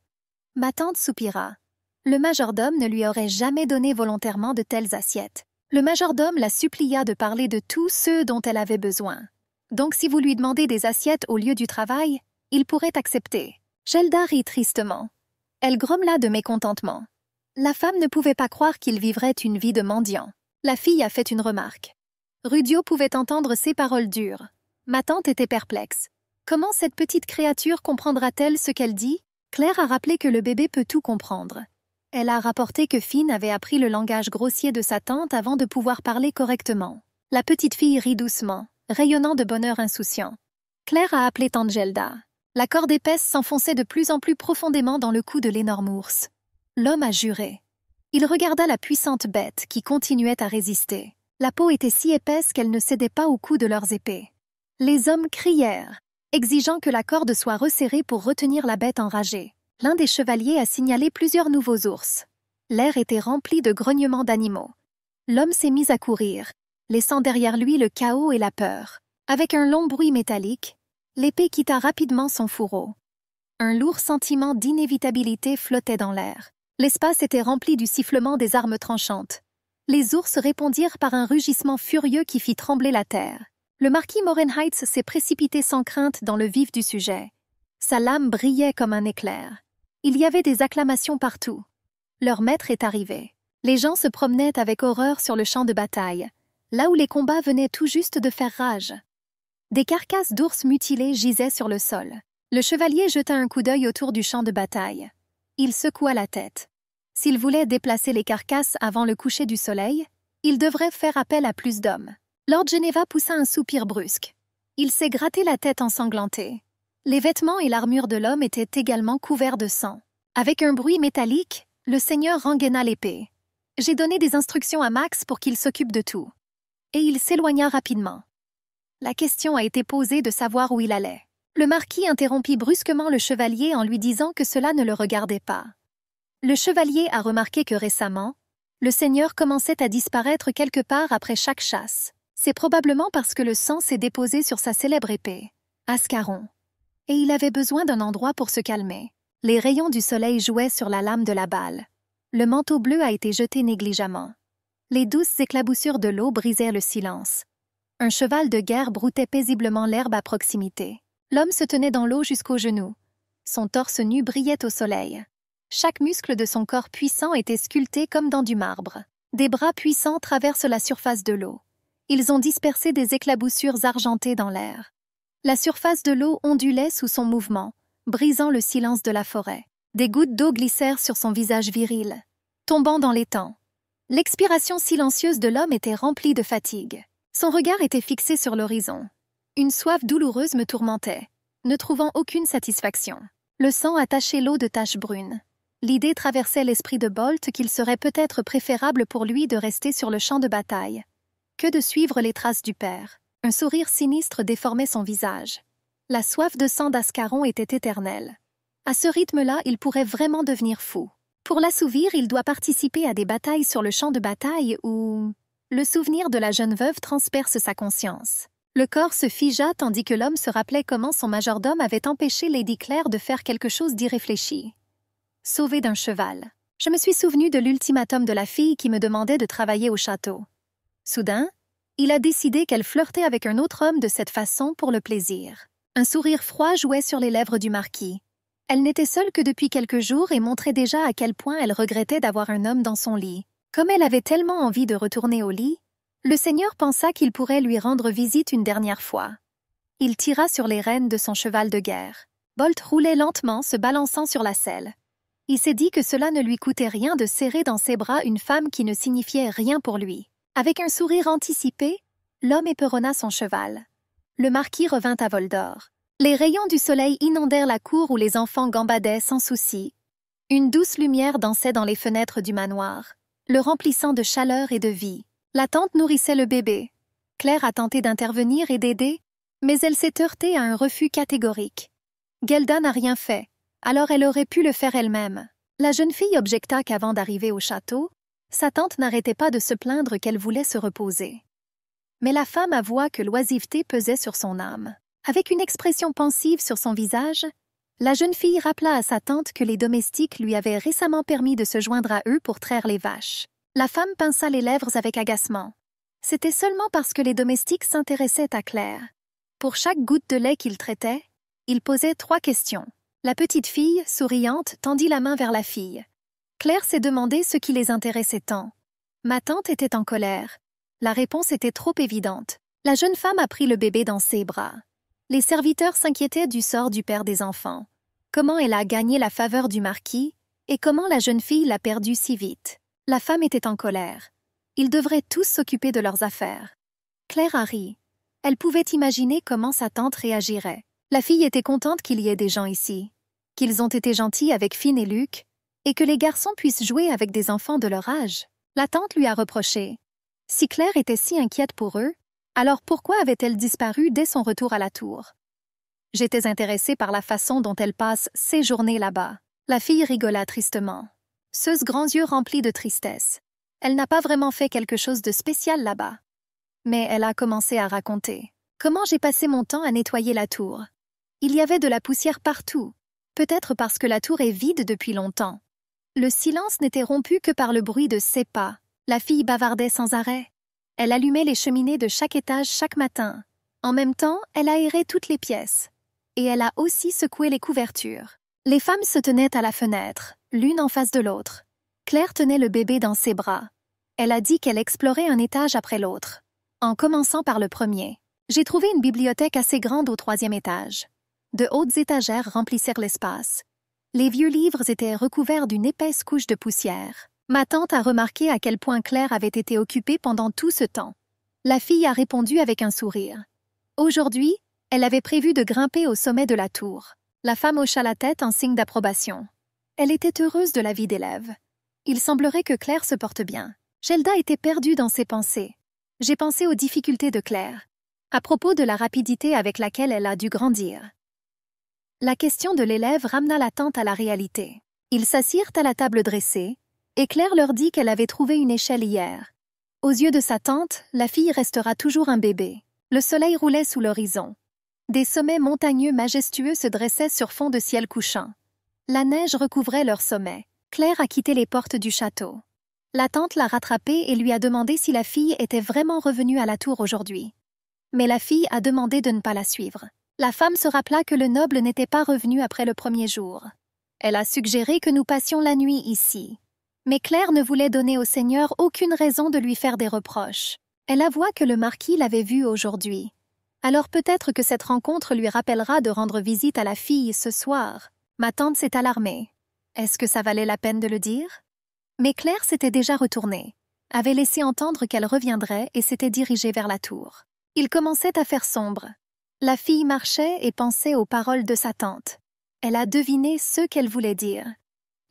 Ma tante soupira. Le majordome ne lui aurait jamais donné volontairement de telles assiettes. Le majordome la supplia de parler de tous ceux dont elle avait besoin. Donc si vous lui demandez des assiettes au lieu du travail, il pourrait accepter. Gelda rit tristement. Elle grommela de mécontentement. La femme ne pouvait pas croire qu'il vivrait une vie de mendiant. La fille a fait une remarque. Rudio pouvait entendre ces paroles dures. Ma tante était perplexe. Comment cette petite créature comprendra-t-elle ce qu'elle dit? Claire a rappelé que le bébé peut tout comprendre. Elle a rapporté que Finn avait appris le langage grossier de sa tante avant de pouvoir parler correctement. La petite fille rit doucement, rayonnant de bonheur insouciant. Claire a appelé tante Gelda. La corde épaisse s'enfonçait de plus en plus profondément dans le cou de l'énorme ours. L'homme a juré. Il regarda la puissante bête qui continuait à résister. La peau était si épaisse qu'elle ne cédait pas au coup de leurs épées. Les hommes crièrent, exigeant que la corde soit resserrée pour retenir la bête enragée. L'un des chevaliers a signalé plusieurs nouveaux ours. L'air était rempli de grognements d'animaux. L'homme s'est mis à courir, laissant derrière lui le chaos et la peur. Avec un long bruit métallique, l'épée quitta rapidement son fourreau. Un lourd sentiment d'inévitabilité flottait dans l'air. L'espace était rempli du sifflement des armes tranchantes. Les ours répondirent par un rugissement furieux qui fit trembler la terre. Le marquis Morenheitz s'est précipité sans crainte dans le vif du sujet. Sa lame brillait comme un éclair. Il y avait des acclamations partout. Leur maître est arrivé. Les gens se promenaient avec horreur sur le champ de bataille, là où les combats venaient tout juste de faire rage. Des carcasses d'ours mutilés gisaient sur le sol. Le chevalier jeta un coup d'œil autour du champ de bataille. Il secoua la tête. S'il voulait déplacer les carcasses avant le coucher du soleil, il devrait faire appel à plus d'hommes. Lord Geneva poussa un soupir brusque. Il s'est gratté la tête ensanglantée. Les vêtements et l'armure de l'homme étaient également couverts de sang. Avec un bruit métallique, le seigneur rengaina l'épée. « J'ai donné des instructions à Max pour qu'il s'occupe de tout. » Et il s'éloigna rapidement. La question a été posée de savoir où il allait. Le marquis interrompit brusquement le chevalier en lui disant que cela ne le regardait pas. Le chevalier a remarqué que récemment, le seigneur commençait à disparaître quelque part après chaque chasse. C'est probablement parce que le sang s'est déposé sur sa célèbre épée, Ascaron. Et il avait besoin d'un endroit pour se calmer. Les rayons du soleil jouaient sur la lame de la balle. Le manteau bleu a été jeté négligemment. Les douces éclaboussures de l'eau brisaient le silence. Un cheval de guerre broutait paisiblement l'herbe à proximité. L'homme se tenait dans l'eau jusqu'aux genoux. Son torse nu brillait au soleil. Chaque muscle de son corps puissant était sculpté comme dans du marbre. Des bras puissants traversent la surface de l'eau. Ils ont dispersé des éclaboussures argentées dans l'air. La surface de l'eau ondulait sous son mouvement, brisant le silence de la forêt. Des gouttes d'eau glissèrent sur son visage viril, tombant dans l'étang. L'expiration silencieuse de l'homme était remplie de fatigue. Son regard était fixé sur l'horizon. Une soif douloureuse me tourmentait, ne trouvant aucune satisfaction. Le sang a taché l'eau de taches brunes. L'idée traversait l'esprit de Bolt qu'il serait peut-être préférable pour lui de rester sur le champ de bataille que de suivre les traces du père. Un sourire sinistre déformait son visage. La soif de sang d'Ascaron était éternelle. À ce rythme-là, il pourrait vraiment devenir fou. Pour l'assouvir, il doit participer à des batailles sur le champ de bataille où le souvenir de la jeune veuve transperce sa conscience. Le corps se figea tandis que l'homme se rappelait comment son majordome avait empêché Lady Claire de faire quelque chose d'irréfléchi. Sauvé d'un cheval. Je me suis souvenu de l'ultimatum de la fille qui me demandait de travailler au château. Soudain, il a décidé qu'elle flirtait avec un autre homme de cette façon pour le plaisir. Un sourire froid jouait sur les lèvres du marquis. Elle n'était seule que depuis quelques jours et montrait déjà à quel point elle regrettait d'avoir un homme dans son lit. Comme elle avait tellement envie de retourner au lit, le seigneur pensa qu'il pourrait lui rendre visite une dernière fois. Il tira sur les rênes de son cheval de guerre. Bolt roulait lentement, se balançant sur la selle. Il s'est dit que cela ne lui coûtait rien de serrer dans ses bras une femme qui ne signifiait rien pour lui. Avec un sourire anticipé, l'homme éperonna son cheval. Le marquis revint à Voldor. Les rayons du soleil inondèrent la cour où les enfants gambadaient sans souci. Une douce lumière dansait dans les fenêtres du manoir, le remplissant de chaleur et de vie. La tante nourrissait le bébé. Claire a tenté d'intervenir et d'aider, mais elle s'est heurtée à un refus catégorique. Gelda n'a rien fait, alors elle aurait pu le faire elle-même. La jeune fille objecta qu'avant d'arriver au château, sa tante n'arrêtait pas de se plaindre qu'elle voulait se reposer. Mais la femme avoua que l'oisiveté pesait sur son âme. Avec une expression pensive sur son visage, la jeune fille rappela à sa tante que les domestiques lui avaient récemment permis de se joindre à eux pour traire les vaches. La femme pinça les lèvres avec agacement. C'était seulement parce que les domestiques s'intéressaient à Claire. Pour chaque goutte de lait qu'il traitait, il posait 3 questions. La petite fille, souriante, tendit la main vers la fille. Claire s'est demandé ce qui les intéressait tant. Ma tante était en colère. La réponse était trop évidente. La jeune femme a pris le bébé dans ses bras. Les serviteurs s'inquiétaient du sort du père des enfants. Comment elle a gagné la faveur du marquis et comment la jeune fille l'a perdu si vite. La femme était en colère. Ils devraient tous s'occuper de leurs affaires. Claire a ri. Elle pouvait imaginer comment sa tante réagirait. La fille était contente qu'il y ait des gens ici, qu'ils ont été gentils avec Finn et Luc, et que les garçons puissent jouer avec des enfants de leur âge. La tante lui a reproché. Si Claire était si inquiète pour eux, alors pourquoi avait-elle disparu dès son retour à la tour? J'étais intéressée par la façon dont elle passe ses journées là-bas. La fille rigola tristement. Ses grands yeux remplis de tristesse. Elle n'a pas vraiment fait quelque chose de spécial là-bas. Mais elle a commencé à raconter. Comment j'ai passé mon temps à nettoyer la tour. Il y avait de la poussière partout, peut-être parce que la tour est vide depuis longtemps. Le silence n'était rompu que par le bruit de ses pas. La fille bavardait sans arrêt. Elle allumait les cheminées de chaque étage chaque matin. En même temps, elle aérait toutes les pièces. Et elle a aussi secoué les couvertures. Les femmes se tenaient à la fenêtre, l'une en face de l'autre. Claire tenait le bébé dans ses bras. Elle a dit qu'elle explorait un étage après l'autre, en commençant par le premier. J'ai trouvé une bibliothèque assez grande au 3e étage. De hautes étagères remplissèrent l'espace. Les vieux livres étaient recouverts d'une épaisse couche de poussière. Ma tante a remarqué à quel point Claire avait été occupée pendant tout ce temps. La fille a répondu avec un sourire. Aujourd'hui, elle avait prévu de grimper au sommet de la tour. La femme hocha la tête en signe d'approbation. Elle était heureuse de la vie d'élève. Il semblerait que Claire se porte bien. Gelda était perdue dans ses pensées. J'ai pensé aux difficultés de Claire, à propos de la rapidité avec laquelle elle a dû grandir. La question de l'élève ramena la tante à la réalité. Ils s'assirent à la table dressée, et Claire leur dit qu'elle avait trouvé une échelle hier. Aux yeux de sa tante, la fille restera toujours un bébé. Le soleil roulait sous l'horizon. Des sommets montagneux majestueux se dressaient sur fond de ciel couchant. La neige recouvrait leurs sommets. Claire a quitté les portes du château. La tante l'a rattrapée et lui a demandé si la fille était vraiment revenue à la tour aujourd'hui. Mais la fille a demandé de ne pas la suivre. La femme se rappela que le noble n'était pas revenu après le premier jour. Elle a suggéré que nous passions la nuit ici. Mais Claire ne voulait donner au Seigneur aucune raison de lui faire des reproches. Elle avoua que le marquis l'avait vue aujourd'hui. Alors peut-être que cette rencontre lui rappellera de rendre visite à la fille ce soir. Ma tante s'est alarmée. Est-ce que ça valait la peine de le dire? Mais Claire s'était déjà retournée, avait laissé entendre qu'elle reviendrait et s'était dirigée vers la tour. Il commençait à faire sombre. La fille marchait et pensait aux paroles de sa tante. Elle a deviné ce qu'elle voulait dire.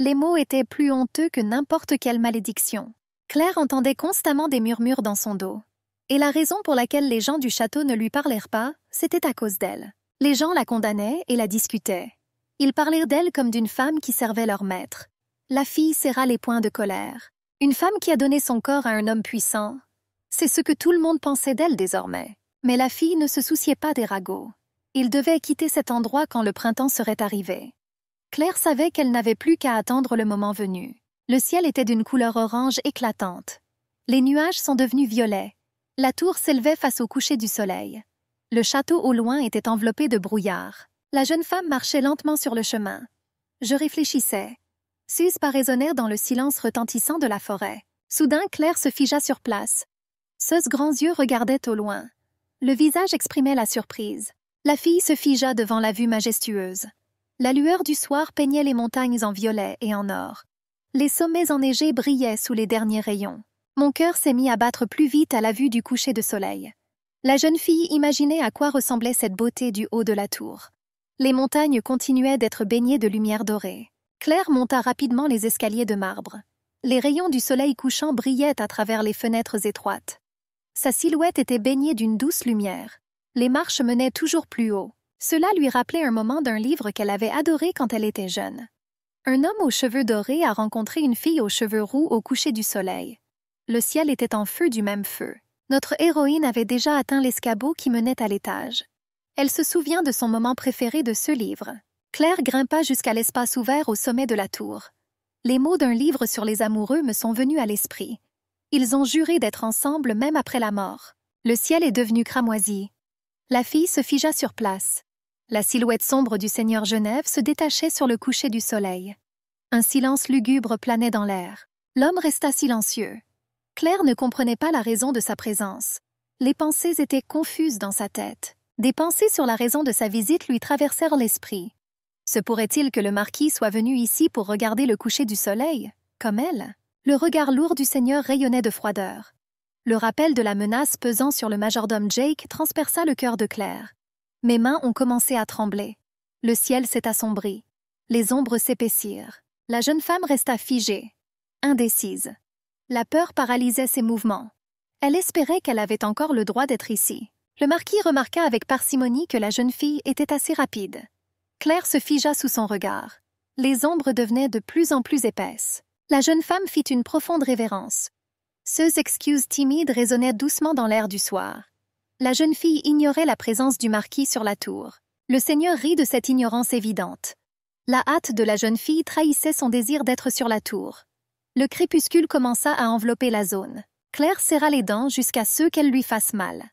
Les mots étaient plus honteux que n'importe quelle malédiction. Claire entendait constamment des murmures dans son dos. Et la raison pour laquelle les gens du château ne lui parlèrent pas, c'était à cause d'elle. Les gens la condamnaient et la discutaient. Ils parlèrent d'elle comme d'une femme qui servait leur maître. La fille serra les poings de colère. Une femme qui a donné son corps à un homme puissant. C'est ce que tout le monde pensait d'elle désormais. Mais la fille ne se souciait pas des ragots. Il devait quitter cet endroit quand le printemps serait arrivé. Claire savait qu'elle n'avait plus qu'à attendre le moment venu. Le ciel était d'une couleur orange éclatante. Les nuages sont devenus violets. La tour s'élevait face au coucher du soleil. Le château au loin était enveloppé de brouillard. La jeune femme marchait lentement sur le chemin. Je réfléchissais. Sus pas résonnèrent dans le silence retentissant de la forêt. Soudain, Claire se figea sur place. Ses grands yeux regardaient au loin. Le visage exprimait la surprise. La fille se figea devant la vue majestueuse. La lueur du soir peignait les montagnes en violet et en or. Les sommets enneigés brillaient sous les derniers rayons. Mon cœur s'est mis à battre plus vite à la vue du coucher de soleil. La jeune fille imaginait à quoi ressemblait cette beauté du haut de la tour. Les montagnes continuaient d'être baignées de lumière dorée. Claire monta rapidement les escaliers de marbre. Les rayons du soleil couchant brillaient à travers les fenêtres étroites. Sa silhouette était baignée d'une douce lumière. Les marches menaient toujours plus haut. Cela lui rappelait un moment d'un livre qu'elle avait adoré quand elle était jeune. Un homme aux cheveux dorés a rencontré une fille aux cheveux roux au coucher du soleil. Le ciel était en feu du même feu. Notre héroïne avait déjà atteint l'escabeau qui menait à l'étage. Elle se souvient de son moment préféré de ce livre. Claire grimpa jusqu'à l'espace ouvert au sommet de la tour. Les mots d'un livre sur les amoureux me sont venus à l'esprit. Ils ont juré d'être ensemble même après la mort. Le ciel est devenu cramoisi. La fille se figea sur place. La silhouette sombre du seigneur Genève se détachait sur le coucher du soleil. Un silence lugubre planait dans l'air. L'homme resta silencieux. Claire ne comprenait pas la raison de sa présence. Les pensées étaient confuses dans sa tête. Des pensées sur la raison de sa visite lui traversèrent l'esprit. Se pourrait-il que le marquis soit venu ici pour regarder le coucher du soleil, comme elle? Le regard lourd du seigneur rayonnait de froideur. Le rappel de la menace pesant sur le majordome Jake transperça le cœur de Claire. Mes mains ont commencé à trembler. Le ciel s'est assombri. Les ombres s'épaissirent. La jeune femme resta figée, indécise. La peur paralysait ses mouvements. Elle espérait qu'elle avait encore le droit d'être ici. Le marquis remarqua avec parcimonie que la jeune fille était assez rapide. Claire se figea sous son regard. Les ombres devenaient de plus en plus épaisses. La jeune femme fit une profonde révérence. Ces excuses timides résonnaient doucement dans l'air du soir. La jeune fille ignorait la présence du marquis sur la tour. Le seigneur rit de cette ignorance évidente. La hâte de la jeune fille trahissait son désir d'être sur la tour. Le crépuscule commença à envelopper la zone. Claire serra les dents jusqu'à ce qu'elle lui fasse mal.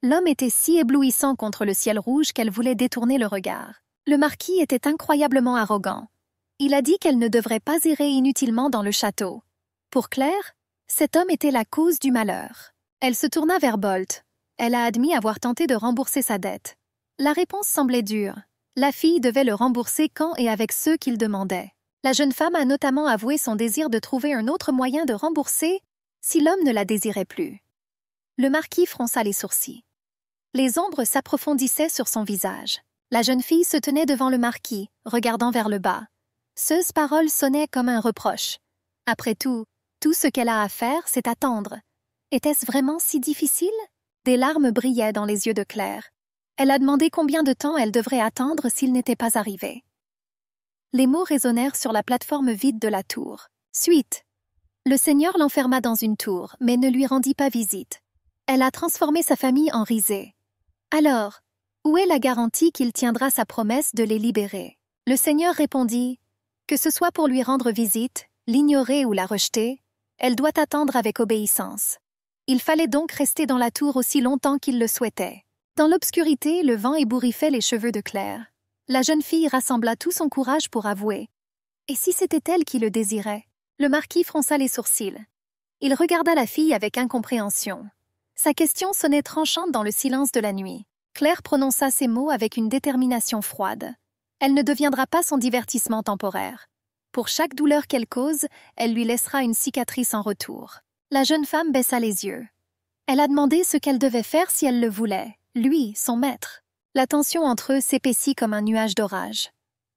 L'homme était si éblouissant contre le ciel rouge qu'elle voulait détourner le regard. Le marquis était incroyablement arrogant. Il a dit qu'elle ne devrait pas errer inutilement dans le château. Pour Claire, cet homme était la cause du malheur. Elle se tourna vers Bolt. Elle a admis avoir tenté de rembourser sa dette. La réponse semblait dure. La fille devait le rembourser quand et avec ceux qu'il demandait. La jeune femme a notamment avoué son désir de trouver un autre moyen de rembourser si l'homme ne la désirait plus. Le marquis fronça les sourcils. Les ombres s'approfondissaient sur son visage. La jeune fille se tenait devant le marquis, regardant vers le bas. Ces paroles sonnaient comme un reproche. Après tout ce qu'elle a à faire, c'est attendre. Était-ce vraiment si difficile? Des larmes brillaient dans les yeux de Claire. Elle a demandé combien de temps elle devrait attendre s'il n'était pas arrivé. Les mots résonnèrent sur la plateforme vide de la tour. Suite. Le Seigneur l'enferma dans une tour, mais ne lui rendit pas visite. Elle a transformé sa famille en risée. Alors, où est la garantie qu'il tiendra sa promesse de les libérer? Le Seigneur répondit, que ce soit pour lui rendre visite, l'ignorer ou la rejeter, elle doit attendre avec obéissance. Il fallait donc rester dans la tour aussi longtemps qu'il le souhaitait. Dans l'obscurité, le vent ébouriffait les cheveux de Claire. La jeune fille rassembla tout son courage pour avouer. Et si c'était elle qui le désirait? Le marquis fronça les sourcils. Il regarda la fille avec incompréhension. Sa question sonnait tranchante dans le silence de la nuit. Claire prononça ces mots avec une détermination froide. Elle ne deviendra pas son divertissement temporaire. Pour chaque douleur qu'elle cause, elle lui laissera une cicatrice en retour. La jeune femme baissa les yeux. Elle a demandé ce qu'elle devait faire si elle le voulait, lui, son maître. La tension entre eux s'épaissit comme un nuage d'orage.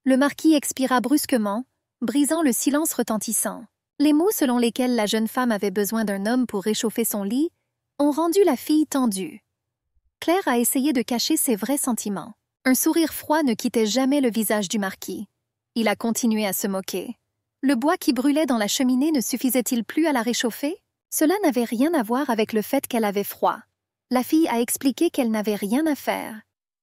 Le marquis expira brusquement, brisant le silence retentissant. Les mots selon lesquels la jeune femme avait besoin d'un homme pour réchauffer son lit ont rendu la fille tendue. Claire a essayé de cacher ses vrais sentiments. Un sourire froid ne quittait jamais le visage du marquis. Il a continué à se moquer. Le bois qui brûlait dans la cheminée ne suffisait-il plus à la réchauffer? Cela n'avait rien à voir avec le fait qu'elle avait froid. La fille a expliqué qu'elle n'avait rien à faire.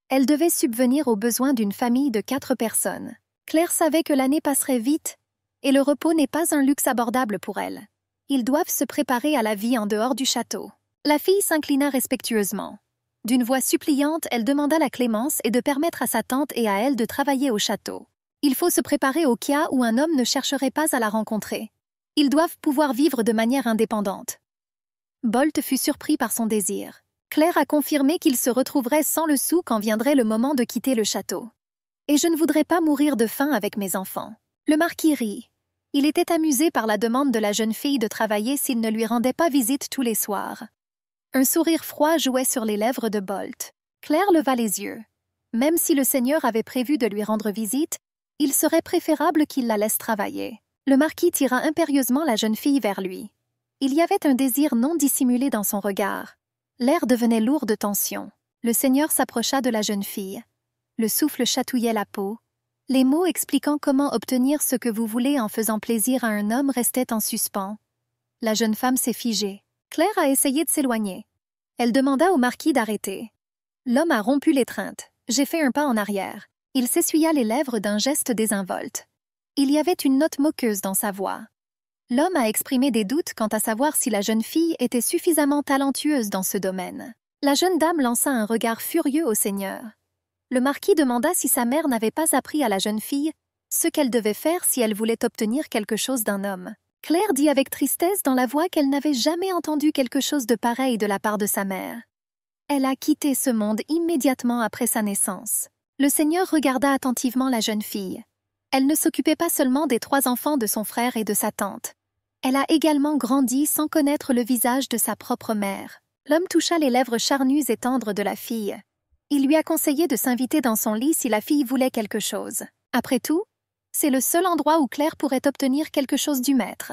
Elle devait subvenir aux besoins d'une famille de 4 personnes. Claire savait que l'année passerait vite, et le repos n'est pas un luxe abordable pour elle. Ils doivent se préparer à la vie en dehors du château. La fille s'inclina respectueusement. D'une voix suppliante, elle demanda la clémence et de permettre à sa tante et à elle de travailler au château. Il faut se préparer au cas où un homme ne chercherait pas à la rencontrer. Ils doivent pouvoir vivre de manière indépendante. Bolt fut surpris par son désir. Claire a confirmé qu'il se retrouverait sans le sou quand viendrait le moment de quitter le château. Et je ne voudrais pas mourir de faim avec mes enfants. Le marquis rit. Il était amusé par la demande de la jeune fille de travailler s'il ne lui rendait pas visite tous les soirs. Un sourire froid jouait sur les lèvres de Bolt. Claire leva les yeux. Même si le Seigneur avait prévu de lui rendre visite, il serait préférable qu'il la laisse travailler. Le marquis tira impérieusement la jeune fille vers lui. Il y avait un désir non dissimulé dans son regard. L'air devenait lourd de tension. Le Seigneur s'approcha de la jeune fille. Le souffle chatouillait la peau. Les mots expliquant comment obtenir ce que vous voulez en faisant plaisir à un homme restaient en suspens. La jeune femme s'est figée. Claire a essayé de s'éloigner. Elle demanda au marquis d'arrêter. L'homme a rompu l'étreinte. J'ai fait un pas en arrière. Il s'essuya les lèvres d'un geste désinvolte. Il y avait une note moqueuse dans sa voix. L'homme a exprimé des doutes quant à savoir si la jeune fille était suffisamment talentueuse dans ce domaine. La jeune dame lança un regard furieux au Seigneur. Le marquis demanda si sa mère n'avait pas appris à la jeune fille ce qu'elle devait faire si elle voulait obtenir quelque chose d'un homme. Claire dit avec tristesse dans la voix qu'elle n'avait jamais entendu quelque chose de pareil de la part de sa mère. Elle a quitté ce monde immédiatement après sa naissance. Le Seigneur regarda attentivement la jeune fille. Elle ne s'occupait pas seulement des 3 enfants de son frère et de sa tante. Elle a également grandi sans connaître le visage de sa propre mère. L'homme toucha les lèvres charnues et tendres de la fille. Il lui a conseillé de s'inviter dans son lit si la fille voulait quelque chose. Après tout, c'est le seul endroit où Claire pourrait obtenir quelque chose du maître.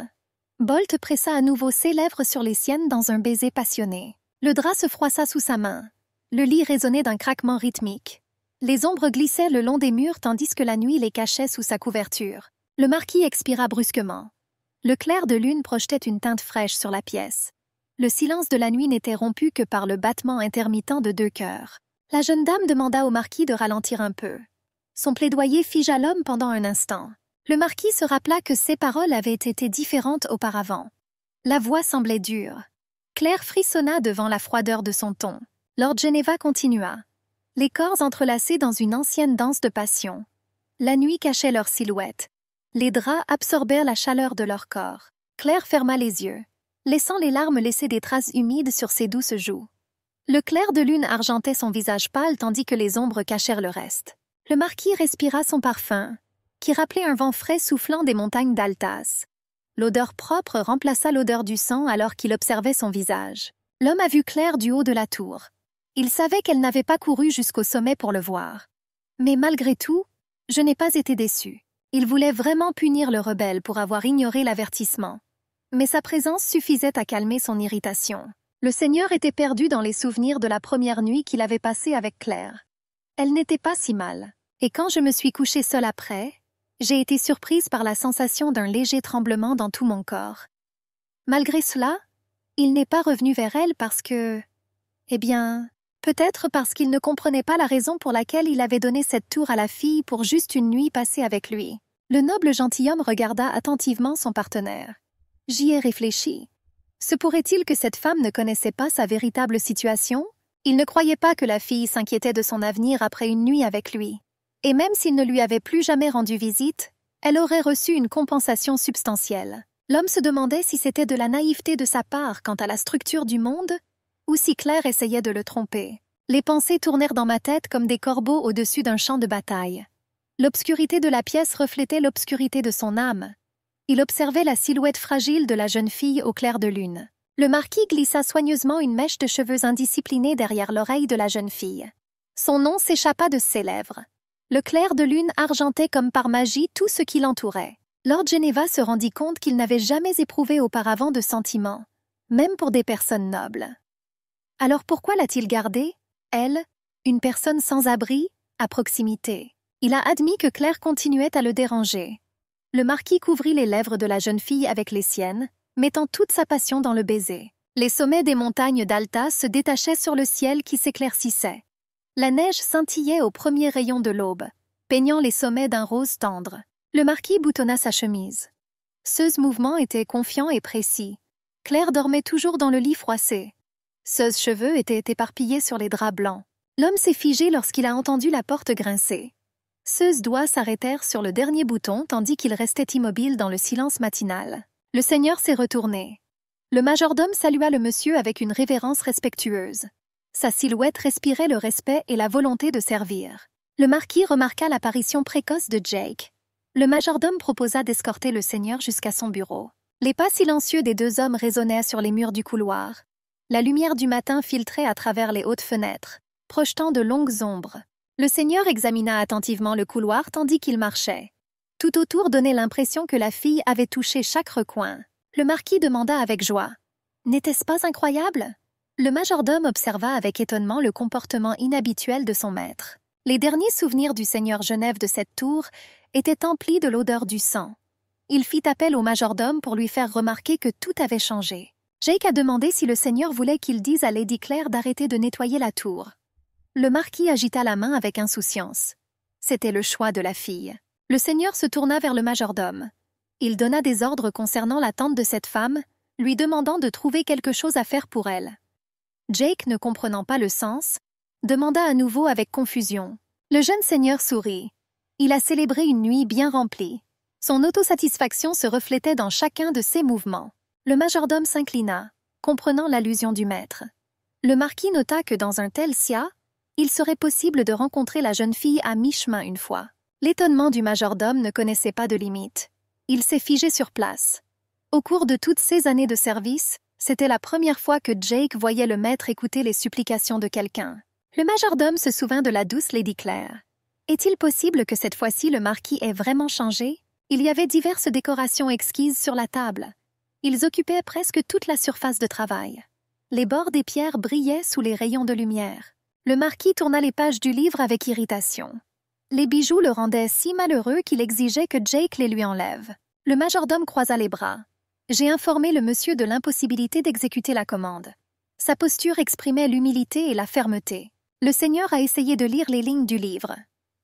Bolt pressa à nouveau ses lèvres sur les siennes dans un baiser passionné. Le drap se froissa sous sa main. Le lit résonnait d'un craquement rythmique. Les ombres glissaient le long des murs tandis que la nuit les cachait sous sa couverture. Le marquis expira brusquement. Le clair de lune projetait une teinte fraîche sur la pièce. Le silence de la nuit n'était rompu que par le battement intermittent de 2 cœurs. La jeune dame demanda au marquis de ralentir un peu. Son plaidoyer figea l'homme pendant un instant. Le marquis se rappela que ses paroles avaient été différentes auparavant. La voix semblait dure. Claire frissonna devant la froideur de son ton. Lord Geneva continua. Les corps entrelacés dans une ancienne danse de passion. La nuit cachait leurs silhouettes. Les draps absorbèrent la chaleur de leur corps. Claire ferma les yeux, laissant les larmes laisser des traces humides sur ses douces joues. Le clair de lune argentait son visage pâle tandis que les ombres cachèrent le reste. Le marquis respira son parfum, qui rappelait un vent frais soufflant des montagnes d'Altas. L'odeur propre remplaça l'odeur du sang alors qu'il observait son visage. L'homme a vu Claire du haut de la tour. Il savait qu'elle n'avait pas couru jusqu'au sommet pour le voir. Mais malgré tout, je n'ai pas été déçu. Il voulait vraiment punir le rebelle pour avoir ignoré l'avertissement. Mais sa présence suffisait à calmer son irritation. Le Seigneur était perdu dans les souvenirs de la première nuit qu'il avait passée avec Claire. Elle n'était pas si mal. Et quand je me suis couchée seule après, j'ai été surprise par la sensation d'un léger tremblement dans tout mon corps. Malgré cela, il n'est pas revenu vers elle parce que... Eh bien, peut-être parce qu'il ne comprenait pas la raison pour laquelle il avait donné cette tour à la fille pour juste une nuit passée avec lui. Le noble gentilhomme regarda attentivement son partenaire. J'y ai réfléchi. Se pourrait-il que cette femme ne connaissait pas sa véritable situation? Il ne croyait pas que la fille s'inquiétait de son avenir après une nuit avec lui. Et même s'il ne lui avait plus jamais rendu visite, elle aurait reçu une compensation substantielle. L'homme se demandait si c'était de la naïveté de sa part quant à la structure du monde, ou si Claire essayait de le tromper. Les pensées tournèrent dans ma tête comme des corbeaux au-dessus d'un champ de bataille. L'obscurité de la pièce reflétait l'obscurité de son âme. Il observait la silhouette fragile de la jeune fille au clair de lune. Le marquis glissa soigneusement une mèche de cheveux indisciplinés derrière l'oreille de la jeune fille. Son nom s'échappa de ses lèvres. Le clair de lune argentait comme par magie tout ce qui l'entourait. Lord Geneva se rendit compte qu'il n'avait jamais éprouvé auparavant de sentiments, même pour des personnes nobles. Alors pourquoi l'a-t-il gardée, elle, une personne sans abri, à proximité? Il a admis que Claire continuait à le déranger. Le marquis couvrit les lèvres de la jeune fille avec les siennes, mettant toute sa passion dans le baiser. Les sommets des montagnes d'Alta se détachaient sur le ciel qui s'éclaircissait. La neige scintillait aux premiers rayons de l'aube, peignant les sommets d'un rose tendre. Le marquis boutonna sa chemise. Ce mouvement était confiant et précis. Claire dormait toujours dans le lit froissé. Ses cheveux étaient éparpillés sur les draps blancs. L'homme s'est figé lorsqu'il a entendu la porte grincer. Ses doigts s'arrêtèrent sur le dernier bouton tandis qu'il restait immobile dans le silence matinal. Le seigneur s'est retourné. Le majordome salua le monsieur avec une révérence respectueuse. Sa silhouette respirait le respect et la volonté de servir. Le marquis remarqua l'apparition précoce de Jake. Le majordome proposa d'escorter le seigneur jusqu'à son bureau. Les pas silencieux des deux hommes résonnaient sur les murs du couloir. La lumière du matin filtrait à travers les hautes fenêtres, projetant de longues ombres. Le seigneur examina attentivement le couloir tandis qu'il marchait. Tout autour donnait l'impression que la fille avait touché chaque recoin. Le marquis demanda avec joie. « N'était-ce pas incroyable ?» Le majordome observa avec étonnement le comportement inhabituel de son maître. Les derniers souvenirs du seigneur Genève de cette tour étaient emplis de l'odeur du sang. Il fit appel au majordome pour lui faire remarquer que tout avait changé. Jake a demandé si le seigneur voulait qu'il dise à Lady Claire d'arrêter de nettoyer la tour. Le marquis agita la main avec insouciance. C'était le choix de la fille. Le seigneur se tourna vers le majordome. Il donna des ordres concernant la tante de cette femme, lui demandant de trouver quelque chose à faire pour elle. Jake, ne comprenant pas le sens, demanda à nouveau avec confusion. Le jeune seigneur sourit. Il a célébré une nuit bien remplie. Son autosatisfaction se reflétait dans chacun de ses mouvements. Le majordome s'inclina, comprenant l'allusion du maître. Le marquis nota que dans un tel sia, il serait possible de rencontrer la jeune fille à mi-chemin une fois. L'étonnement du majordome ne connaissait pas de limite. Il s'est figé sur place. Au cours de toutes ces années de service, c'était la première fois que Jake voyait le maître écouter les supplications de quelqu'un. Le majordome se souvint de la douce Lady Claire. Est-il possible que cette fois-ci le marquis ait vraiment changé? Il y avait diverses décorations exquises sur la table. Ils occupaient presque toute la surface de travail. Les bords des pierres brillaient sous les rayons de lumière. Le marquis tourna les pages du livre avec irritation. Les bijoux le rendaient si malheureux qu'il exigeait que Jake les lui enlève. Le majordome croisa les bras. J'ai informé le monsieur de l'impossibilité d'exécuter la commande. Sa posture exprimait l'humilité et la fermeté. Le seigneur a essayé de lire les lignes du livre.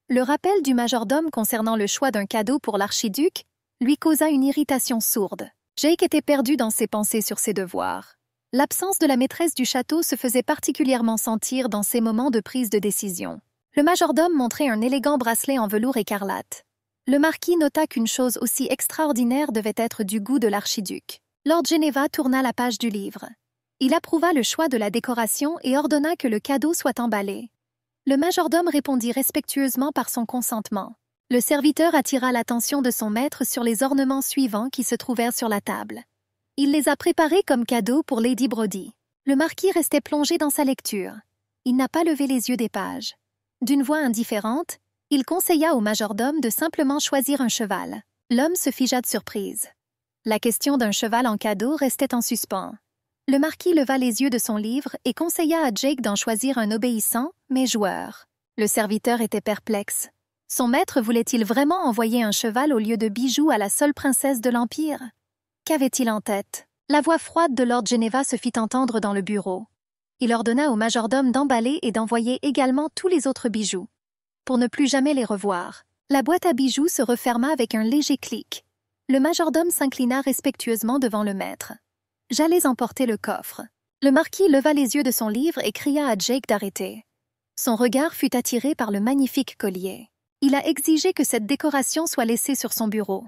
Le rappel du majordome concernant le choix d'un cadeau pour l'archiduc lui causa une irritation sourde. Jake était perdu dans ses pensées sur ses devoirs. L'absence de la maîtresse du château se faisait particulièrement sentir dans ces moments de prise de décision. Le majordome montrait un élégant bracelet en velours écarlate. Le marquis nota qu'une chose aussi extraordinaire devait être du goût de l'archiduc. Lord Geneva tourna la page du livre. Il approuva le choix de la décoration et ordonna que le cadeau soit emballé. Le majordome répondit respectueusement par son consentement. Le serviteur attira l'attention de son maître sur les ornements suivants qui se trouvèrent sur la table. Il les a préparés comme cadeaux pour Lady Brodie. Le marquis restait plongé dans sa lecture. Il n'a pas levé les yeux des pages. D'une voix indifférente, il conseilla au majordome de simplement choisir un cheval. L'homme se figea de surprise. La question d'un cheval en cadeau restait en suspens. Le marquis leva les yeux de son livre et conseilla à Jake d'en choisir un obéissant, mais joueur. Le serviteur était perplexe. Son maître voulait-il vraiment envoyer un cheval au lieu de bijoux à la seule princesse de l'Empire? Qu'avait-il en tête? La voix froide de Lord Geneva se fit entendre dans le bureau. Il ordonna au majordome d'emballer et d'envoyer également tous les autres bijoux, pour ne plus jamais les revoir. La boîte à bijoux se referma avec un léger clic. Le majordome s'inclina respectueusement devant le maître. « J'allais emporter le coffre. » Le marquis leva les yeux de son livre et cria à Jake d'arrêter. Son regard fut attiré par le magnifique collier. Il a exigé que cette décoration soit laissée sur son bureau.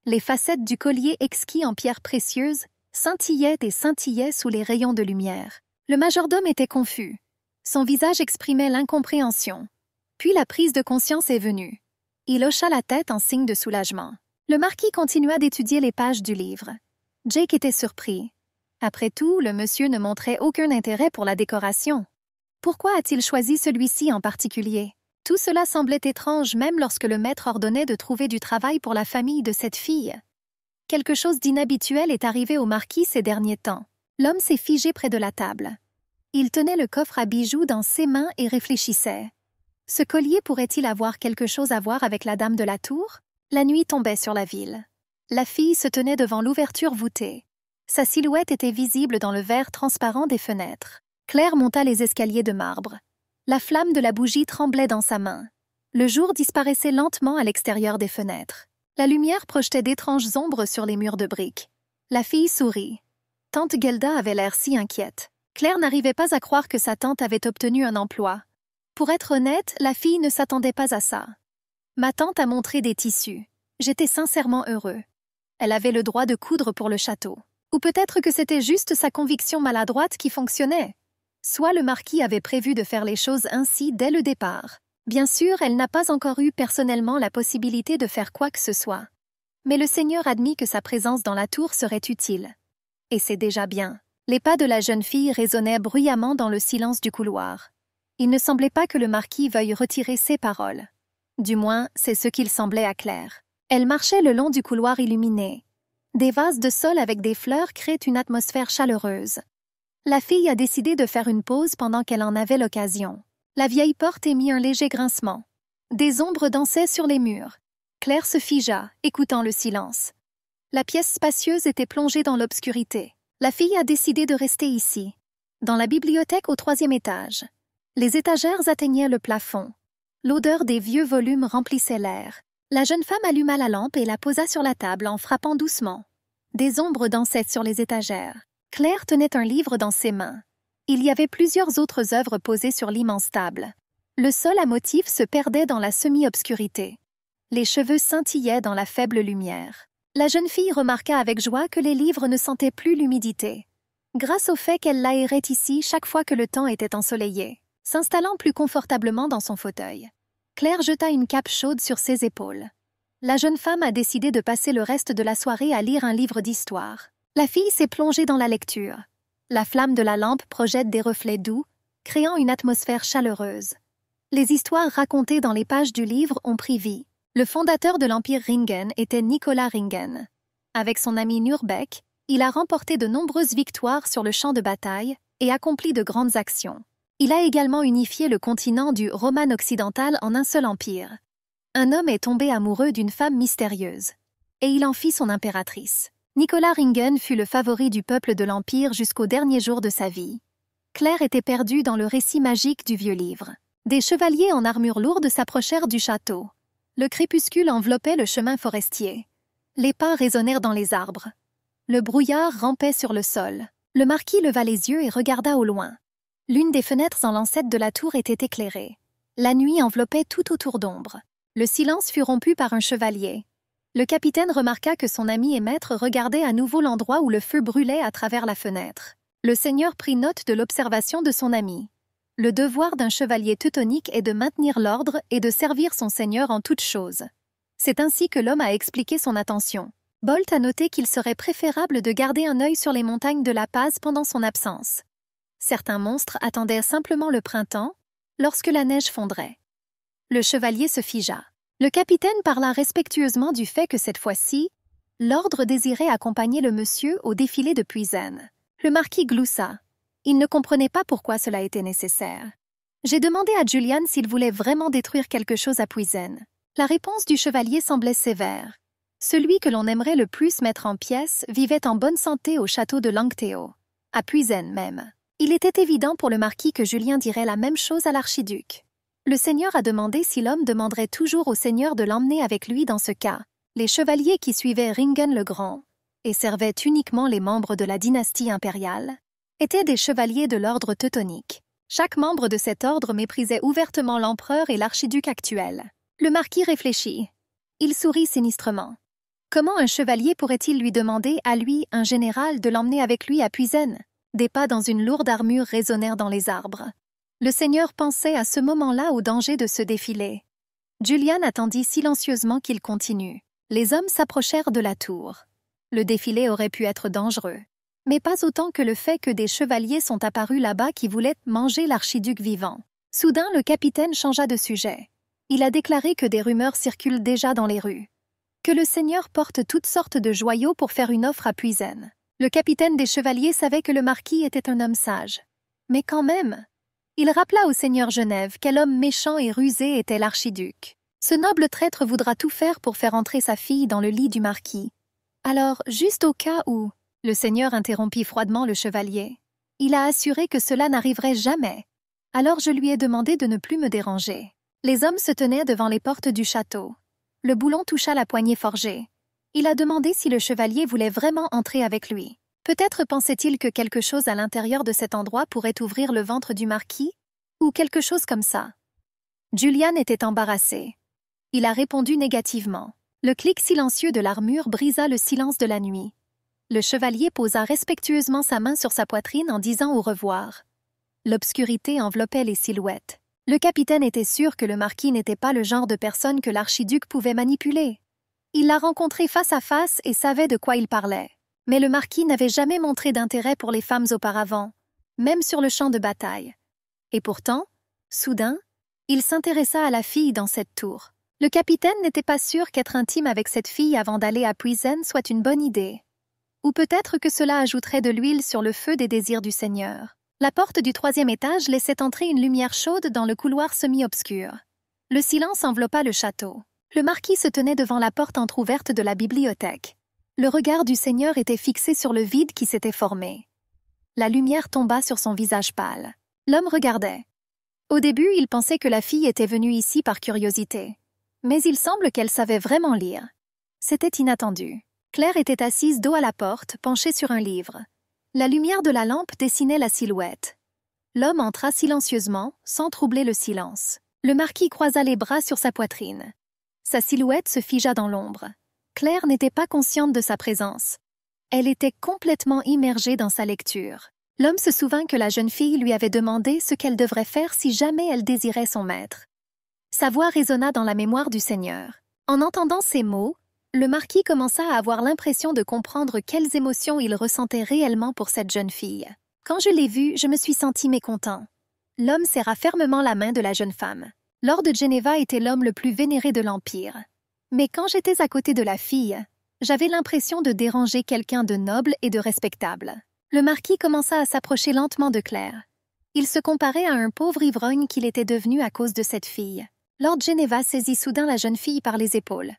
Les facettes du collier exquis en pierres précieuses scintillaient et scintillaient sous les rayons de lumière. Le majordome était confus. Son visage exprimait l'incompréhension. Puis la prise de conscience est venue. Il hocha la tête en signe de soulagement. Le marquis continua d'étudier les pages du livre. Jake était surpris. Après tout, le monsieur ne montrait aucun intérêt pour la décoration. Pourquoi a-t-il choisi celui-ci en particulier? Tout cela semblait étrange même lorsque le maître ordonnait de trouver du travail pour la famille de cette fille. Quelque chose d'inhabituel est arrivé au marquis ces derniers temps. L'homme s'est figé près de la table. Il tenait le coffre à bijoux dans ses mains et réfléchissait. Ce collier pourrait-il avoir quelque chose à voir avec la dame de la tour? La nuit tombait sur la ville. La fille se tenait devant l'ouverture voûtée. Sa silhouette était visible dans le verre transparent des fenêtres. Claire monta les escaliers de marbre. La flamme de la bougie tremblait dans sa main. Le jour disparaissait lentement à l'extérieur des fenêtres. La lumière projetait d'étranges ombres sur les murs de briques. La fille sourit. Tante Gelda avait l'air si inquiète. Claire n'arrivait pas à croire que sa tante avait obtenu un emploi. Pour être honnête, la fille ne s'attendait pas à ça. Ma tante a montré des tissus. J'étais sincèrement heureux. Elle avait le droit de coudre pour le château. Ou peut-être que c'était juste sa conviction maladroite qui fonctionnait. Soit le marquis avait prévu de faire les choses ainsi dès le départ. Bien sûr, elle n'a pas encore eu personnellement la possibilité de faire quoi que ce soit. Mais le seigneur admit que sa présence dans la tour serait utile. Et c'est déjà bien. Les pas de la jeune fille résonnaient bruyamment dans le silence du couloir. Il ne semblait pas que le marquis veuille retirer ses paroles. Du moins, c'est ce qu'il semblait à Claire. Elle marchait le long du couloir illuminé. Des vases de sol avec des fleurs créent une atmosphère chaleureuse. La fille a décidé de faire une pause pendant qu'elle en avait l'occasion. La vieille porte émit un léger grincement. Des ombres dansaient sur les murs. Claire se figea, écoutant le silence. La pièce spacieuse était plongée dans l'obscurité. La fille a décidé de rester ici, dans la bibliothèque au 3e étage. Les étagères atteignaient le plafond. L'odeur des vieux volumes remplissait l'air. La jeune femme alluma la lampe et la posa sur la table en frappant doucement. Des ombres dansaient sur les étagères. Claire tenait un livre dans ses mains. Il y avait plusieurs autres œuvres posées sur l'immense table. Le sol à motifs se perdait dans la semi-obscurité. Les cheveux scintillaient dans la faible lumière. La jeune fille remarqua avec joie que les livres ne sentaient plus l'humidité, grâce au fait qu'elle l'aérait ici chaque fois que le temps était ensoleillé, s'installant plus confortablement dans son fauteuil. Claire jeta une cape chaude sur ses épaules. La jeune femme a décidé de passer le reste de la soirée à lire un livre d'histoire. La fille s'est plongée dans la lecture. La flamme de la lampe projette des reflets doux, créant une atmosphère chaleureuse. Les histoires racontées dans les pages du livre ont pris vie. Le fondateur de l'Empire Ringen était Nicolas Ringen. Avec son ami Nurbeck, il a remporté de nombreuses victoires sur le champ de bataille et accompli de grandes actions. Il a également unifié le continent du Roman occidental en un seul empire. Un homme est tombé amoureux d'une femme mystérieuse, et il en fit son impératrice. Nicolas Ringen fut le favori du peuple de l'Empire jusqu'au dernier jour de sa vie. Claire était perdue dans le récit magique du vieux livre. Des chevaliers en armure lourde s'approchèrent du château. Le crépuscule enveloppait le chemin forestier. Les pas résonnèrent dans les arbres. Le brouillard rampait sur le sol. Le marquis leva les yeux et regarda au loin. L'une des fenêtres en lancette de la tour était éclairée. La nuit enveloppait tout autour d'ombre. Le silence fut rompu par un chevalier. Le capitaine remarqua que son ami et maître regardaient à nouveau l'endroit où le feu brûlait à travers la fenêtre. Le seigneur prit note de l'observation de son ami. Le devoir d'un chevalier teutonique est de maintenir l'ordre et de servir son seigneur en toutes choses. C'est ainsi que l'homme a expliqué son attention. Bolt a noté qu'il serait préférable de garder un œil sur les montagnes de La Paz pendant son absence. Certains monstres attendaient simplement le printemps, lorsque la neige fondrait. Le chevalier se figea. Le capitaine parla respectueusement du fait que cette fois-ci, l'ordre désirait accompagner le monsieur au défilé de Puysanne. Le marquis gloussa. Il ne comprenait pas pourquoi cela était nécessaire. J'ai demandé à Julian s'il voulait vraiment détruire quelque chose à Puysanne. La réponse du chevalier semblait sévère. Celui que l'on aimerait le plus mettre en pièces vivait en bonne santé au château de Langthéo, à Puysanne même. Il était évident pour le marquis que Julien dirait la même chose à l'archiduc. Le seigneur a demandé si l'homme demanderait toujours au seigneur de l'emmener avec lui dans ce cas. Les chevaliers qui suivaient Ringen le Grand, et servaient uniquement les membres de la dynastie impériale, étaient des chevaliers de l'ordre teutonique. Chaque membre de cet ordre méprisait ouvertement l'empereur et l'archiduc actuel. Le marquis réfléchit. Il sourit sinistrement. Comment un chevalier pourrait-il lui demander, à lui, un général, de l'emmener avec lui à Puysanne? Des pas dans une lourde armure résonnèrent dans les arbres. Le seigneur pensait à ce moment-là au danger de ce défilé. Julian attendit silencieusement qu'il continue. Les hommes s'approchèrent de la tour. Le défilé aurait pu être dangereux, mais pas autant que le fait que des chevaliers sont apparus là-bas qui voulaient manger l'archiduc vivant. Soudain, le capitaine changea de sujet. Il a déclaré que des rumeurs circulent déjà dans les rues. Que le seigneur porte toutes sortes de joyaux pour faire une offre à Puysanne. Le capitaine des chevaliers savait que le marquis était un homme sage. Mais quand même, il rappela au seigneur Genève quel homme méchant et rusé était l'archiduc. Ce noble traître voudra tout faire pour faire entrer sa fille dans le lit du marquis. Alors, juste au cas où, le seigneur interrompit froidement le chevalier. Il a assuré que cela n'arriverait jamais. Alors je lui ai demandé de ne plus me déranger. Les hommes se tenaient devant les portes du château. Le boulon toucha la poignée forgée. Il a demandé si le chevalier voulait vraiment entrer avec lui. Peut-être pensait-il que quelque chose à l'intérieur de cet endroit pourrait ouvrir le ventre du marquis, ou quelque chose comme ça. Julian était embarrassé. Il a répondu négativement. Le clic silencieux de l'armure brisa le silence de la nuit. Le chevalier posa respectueusement sa main sur sa poitrine en disant au revoir. L'obscurité enveloppait les silhouettes. Le capitaine était sûr que le marquis n'était pas le genre de personne que l'archiduc pouvait manipuler. Il l'a rencontré face à face et savait de quoi il parlait. Mais le marquis n'avait jamais montré d'intérêt pour les femmes auparavant, même sur le champ de bataille. Et pourtant, soudain, il s'intéressa à la fille dans cette tour. Le capitaine n'était pas sûr qu'être intime avec cette fille avant d'aller à Puysanne soit une bonne idée. Ou peut-être que cela ajouterait de l'huile sur le feu des désirs du seigneur. La porte du 3e étage laissait entrer une lumière chaude dans le couloir semi-obscur. Le silence enveloppa le château. Le marquis se tenait devant la porte entr'ouverte de la bibliothèque. Le regard du seigneur était fixé sur le vide qui s'était formé. La lumière tomba sur son visage pâle. L'homme regardait. Au début, il pensait que la fille était venue ici par curiosité. Mais il semble qu'elle savait vraiment lire. C'était inattendu. Claire était assise dos à la porte, penchée sur un livre. La lumière de la lampe dessinait la silhouette. L'homme entra silencieusement, sans troubler le silence. Le marquis croisa les bras sur sa poitrine. Sa silhouette se figea dans l'ombre. Claire n'était pas consciente de sa présence. Elle était complètement immergée dans sa lecture. L'homme se souvint que la jeune fille lui avait demandé ce qu'elle devrait faire si jamais elle désirait son maître. Sa voix résonna dans la mémoire du seigneur. En entendant ces mots, le marquis commença à avoir l'impression de comprendre quelles émotions il ressentait réellement pour cette jeune fille. Quand je l'ai vue, je me suis senti mécontent. L'homme serra fermement la main de la jeune femme. Lord Geneva était l'homme le plus vénéré de l'Empire. Mais quand j'étais à côté de la fille, j'avais l'impression de déranger quelqu'un de noble et de respectable. Le marquis commença à s'approcher lentement de Claire. Il se comparait à un pauvre ivrogne qu'il était devenu à cause de cette fille. Lord Geneva saisit soudain la jeune fille par les épaules.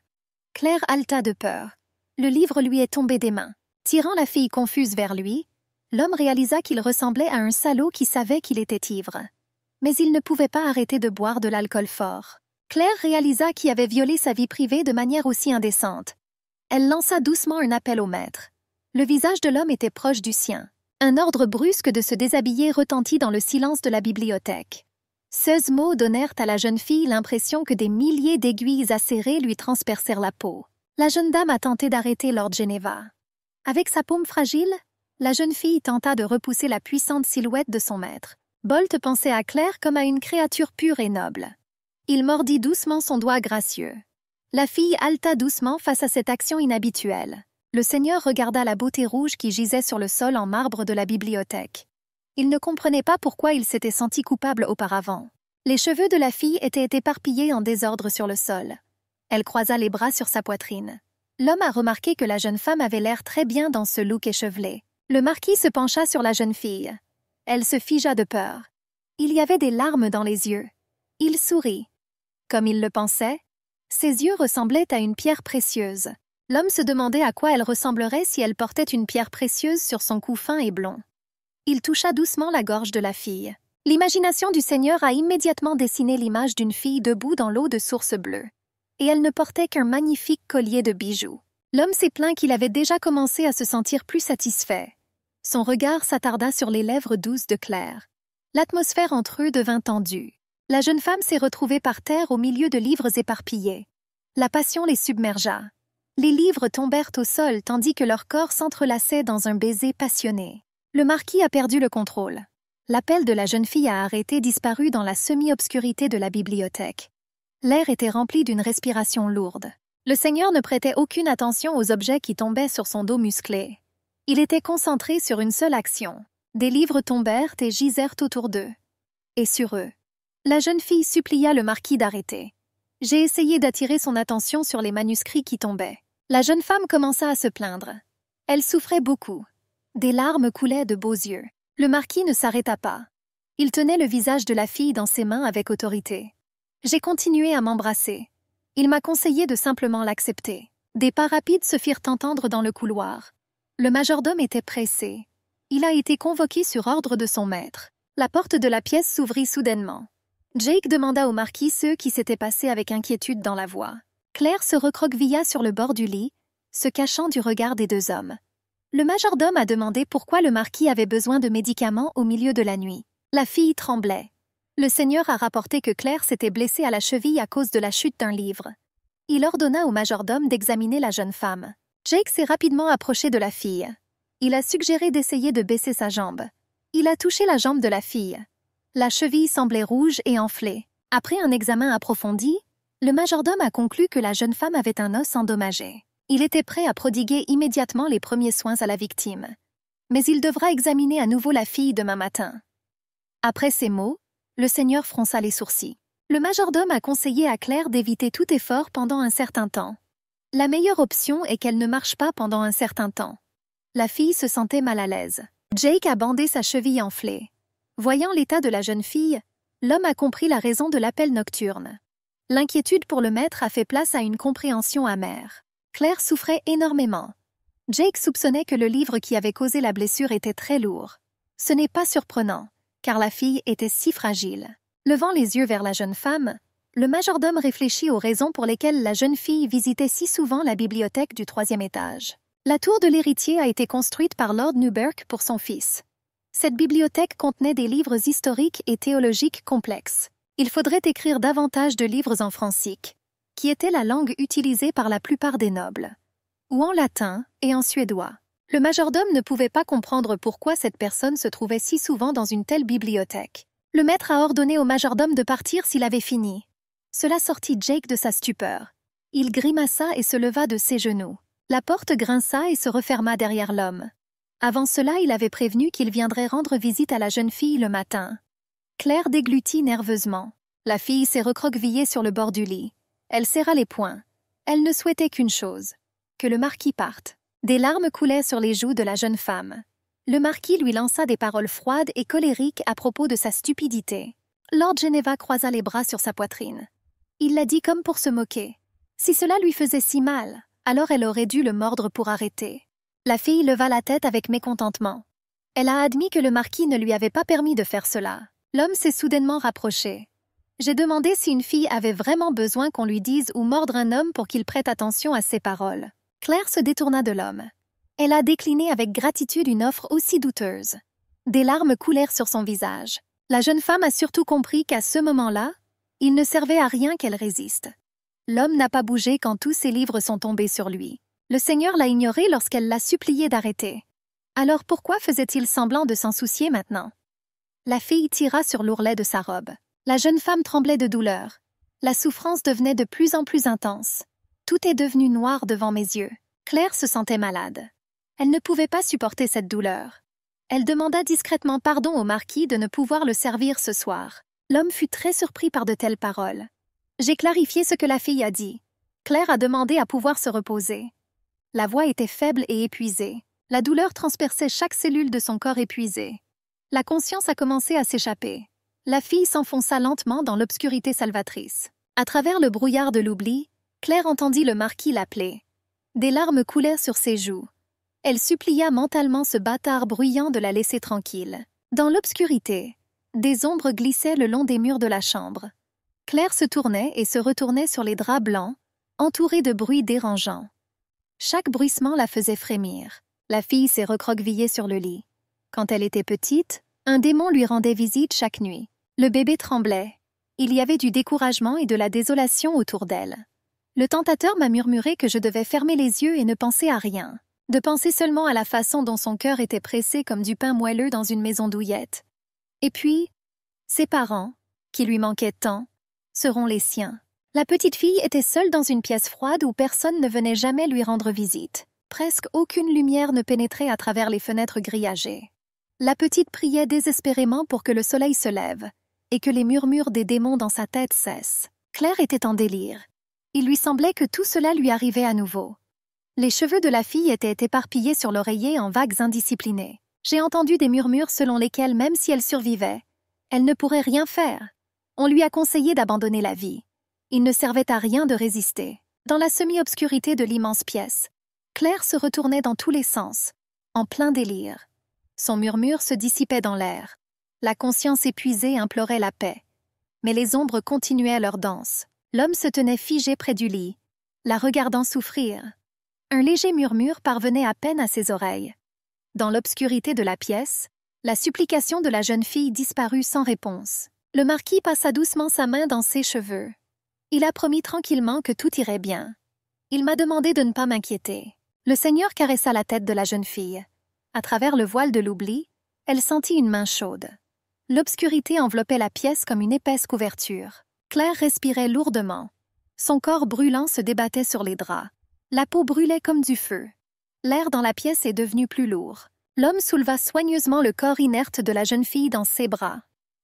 Claire haleta de peur. Le livre lui est tombé des mains. Tirant la fille confuse vers lui, l'homme réalisa qu'il ressemblait à un salaud qui savait qu'il était ivre. Mais il ne pouvait pas arrêter de boire de l'alcool fort. Claire réalisa qu'il avait violé sa vie privée de manière aussi indécente. Elle lança doucement un appel au maître. Le visage de l'homme était proche du sien. Un ordre brusque de se déshabiller retentit dans le silence de la bibliothèque. Ces mots donnèrent à la jeune fille l'impression que des milliers d'aiguilles acérées lui transpercèrent la peau. La jeune dame a tenté d'arrêter Lord Geneva. Avec sa paume fragile, la jeune fille tenta de repousser la puissante silhouette de son maître. Bolt pensait à Claire comme à une créature pure et noble. Il mordit doucement son doigt gracieux. La fille haleta doucement face à cette action inhabituelle. Le seigneur regarda la beauté rouge qui gisait sur le sol en marbre de la bibliothèque. Il ne comprenait pas pourquoi il s'était senti coupable auparavant. Les cheveux de la fille étaient éparpillés en désordre sur le sol. Elle croisa les bras sur sa poitrine. L'homme a remarqué que la jeune femme avait l'air très bien dans ce look échevelé. Le marquis se pencha sur la jeune fille. Elle se figea de peur. Il y avait des larmes dans les yeux. Il sourit. Comme il le pensait, ses yeux ressemblaient à une pierre précieuse. L'homme se demandait à quoi elle ressemblerait si elle portait une pierre précieuse sur son cou fin et blond. Il toucha doucement la gorge de la fille. L'imagination du seigneur a immédiatement dessiné l'image d'une fille debout dans l'eau de source bleue. Et elle ne portait qu'un magnifique collier de bijoux. L'homme s'est plaint qu'il avait déjà commencé à se sentir plus satisfait. Son regard s'attarda sur les lèvres douces de Claire. L'atmosphère entre eux devint tendue. La jeune femme s'est retrouvée par terre au milieu de livres éparpillés. La passion les submergea. Les livres tombèrent au sol tandis que leurs corps s'entrelaçaient dans un baiser passionné. Le marquis a perdu le contrôle. L'appel de la jeune fille a arrêté disparu dans la semi-obscurité de la bibliothèque. L'air était rempli d'une respiration lourde. Le seigneur ne prêtait aucune attention aux objets qui tombaient sur son dos musclé. Il était concentré sur une seule action. Des livres tombèrent et gisèrent autour d'eux. Et sur eux. La jeune fille supplia le marquis d'arrêter. J'ai essayé d'attirer son attention sur les manuscrits qui tombaient. La jeune femme commença à se plaindre. Elle souffrait beaucoup. Des larmes coulaient de beaux yeux. Le marquis ne s'arrêta pas. Il tenait le visage de la fille dans ses mains avec autorité. J'ai continué à m'embrasser. Il m'a conseillé de simplement l'accepter. Des pas rapides se firent entendre dans le couloir. Le majordome était pressé. Il a été convoqué sur ordre de son maître. La porte de la pièce s'ouvrit soudainement. Jake demanda au marquis ce qui s'était passé avec inquiétude dans la voix. Claire se recroquevilla sur le bord du lit, se cachant du regard des deux hommes. Le majordome a demandé pourquoi le marquis avait besoin de médicaments au milieu de la nuit. La fille tremblait. Le seigneur a rapporté que Claire s'était blessée à la cheville à cause de la chute d'un livre. Il ordonna au majordome d'examiner la jeune femme. Jake s'est rapidement approché de la fille. Il a suggéré d'essayer de baisser sa jambe. Il a touché la jambe de la fille. La cheville semblait rouge et enflée. Après un examen approfondi, le majordome a conclu que la jeune femme avait un os endommagé. Il était prêt à prodiguer immédiatement les premiers soins à la victime. Mais il devra examiner à nouveau la fille demain matin. Après ces mots, le seigneur fronça les sourcils. Le majordome a conseillé à Claire d'éviter tout effort pendant un certain temps. La meilleure option est qu'elle ne marche pas pendant un certain temps. La fille se sentait mal à l'aise. Jake a bandé sa cheville enflée. Voyant l'état de la jeune fille, l'homme a compris la raison de l'appel nocturne. L'inquiétude pour le maître a fait place à une compréhension amère. Claire souffrait énormément. Jake soupçonnait que le livre qui avait causé la blessure était très lourd. Ce n'est pas surprenant, car la fille était si fragile. Levant les yeux vers la jeune femme, le majordome réfléchit aux raisons pour lesquelles la jeune fille visitait si souvent la bibliothèque du 3e étage. La tour de l'héritier a été construite par Lord Newburgh pour son fils. Cette bibliothèque contenait des livres historiques et théologiques complexes. Il faudrait écrire davantage de livres en francique, qui était la langue utilisée par la plupart des nobles, ou en latin et en suédois. Le majordome ne pouvait pas comprendre pourquoi cette personne se trouvait si souvent dans une telle bibliothèque. Le maître a ordonné au majordome de partir s'il avait fini. Cela sortit Jake de sa stupeur. Il grimaça et se leva de ses genoux. La porte grinça et se referma derrière l'homme. Avant cela, il avait prévenu qu'il viendrait rendre visite à la jeune fille le matin. Claire déglutit nerveusement. La fille s'est recroquevillée sur le bord du lit. Elle serra les poings. Elle ne souhaitait qu'une chose, que le marquis parte. Des larmes coulaient sur les joues de la jeune femme. Le marquis lui lança des paroles froides et colériques à propos de sa stupidité. Lord Geneva croisa les bras sur sa poitrine. Il l'a dit comme pour se moquer. Si cela lui faisait si mal, alors elle aurait dû le mordre pour arrêter. La fille leva la tête avec mécontentement. Elle a admis que le marquis ne lui avait pas permis de faire cela. L'homme s'est soudainement rapproché. J'ai demandé si une fille avait vraiment besoin qu'on lui dise ou mordre un homme pour qu'il prête attention à ses paroles. Claire se détourna de l'homme. Elle a décliné avec gratitude une offre aussi douteuse. Des larmes coulèrent sur son visage. La jeune femme a surtout compris qu'à ce moment-là, il ne servait à rien qu'elle résiste. L'homme n'a pas bougé quand tous ses livres sont tombés sur lui. Le Seigneur l'a ignoré lorsqu'elle l'a supplié d'arrêter. Alors pourquoi faisait-il semblant de s'en soucier maintenant? La fille tira sur l'ourlet de sa robe. La jeune femme tremblait de douleur. La souffrance devenait de plus en plus intense. Tout est devenu noir devant mes yeux. Claire se sentait malade. Elle ne pouvait pas supporter cette douleur. Elle demanda discrètement pardon au marquis de ne pouvoir le servir ce soir. L'homme fut très surpris par de telles paroles. J'ai clarifié ce que la fille a dit. Claire a demandé à pouvoir se reposer. La voix était faible et épuisée. La douleur transperçait chaque cellule de son corps épuisé. La conscience a commencé à s'échapper. La fille s'enfonça lentement dans l'obscurité salvatrice. À travers le brouillard de l'oubli, Claire entendit le marquis l'appeler. Des larmes coulèrent sur ses joues. Elle supplia mentalement ce bâtard bruyant de la laisser tranquille. Dans l'obscurité, des ombres glissaient le long des murs de la chambre. Claire se tournait et se retournait sur les draps blancs, entourés de bruits dérangeants. Chaque bruissement la faisait frémir. La fille s'est recroquevillée sur le lit. Quand elle était petite, un démon lui rendait visite chaque nuit. Le bébé tremblait. Il y avait du découragement et de la désolation autour d'elle. Le tentateur m'a murmuré que je devais fermer les yeux et ne penser à rien, de penser seulement à la façon dont son cœur était pressé comme du pain moelleux dans une maison douillette. Et puis, ses parents, qui lui manquaient tant, seront les siens. La petite fille était seule dans une pièce froide où personne ne venait jamais lui rendre visite. Presque aucune lumière ne pénétrait à travers les fenêtres grillagées. La petite priait désespérément pour que le soleil se lève et que les murmures des démons dans sa tête cessent. Claire était en délire. Il lui semblait que tout cela lui arrivait à nouveau. Les cheveux de la fille étaient éparpillés sur l'oreiller en vagues indisciplinées. J'ai entendu des murmures selon lesquels, même si elle survivait, elle ne pourrait rien faire. On lui a conseillé d'abandonner la vie. Il ne servait à rien de résister. Dans la semi-obscurité de l'immense pièce, Claire se retournait dans tous les sens, en plein délire. Son murmure se dissipait dans l'air. La conscience épuisée implorait la paix. Mais les ombres continuaient leur danse. L'homme se tenait figé près du lit, la regardant souffrir. Un léger murmure parvenait à peine à ses oreilles. Dans l'obscurité de la pièce, la supplication de la jeune fille disparut sans réponse. Le marquis passa doucement sa main dans ses cheveux. Il a promis tranquillement que tout irait bien. Il m'a demandé de ne pas m'inquiéter. Le Seigneur caressa la tête de la jeune fille. À travers le voile de l'oubli, elle sentit une main chaude. L'obscurité enveloppait la pièce comme une épaisse couverture. Claire respirait lourdement. Son corps brûlant se débattait sur les draps. La peau brûlait comme du feu. L'air dans la pièce est devenu plus lourd. L'homme souleva soigneusement le corps inerte de la jeune fille dans ses bras.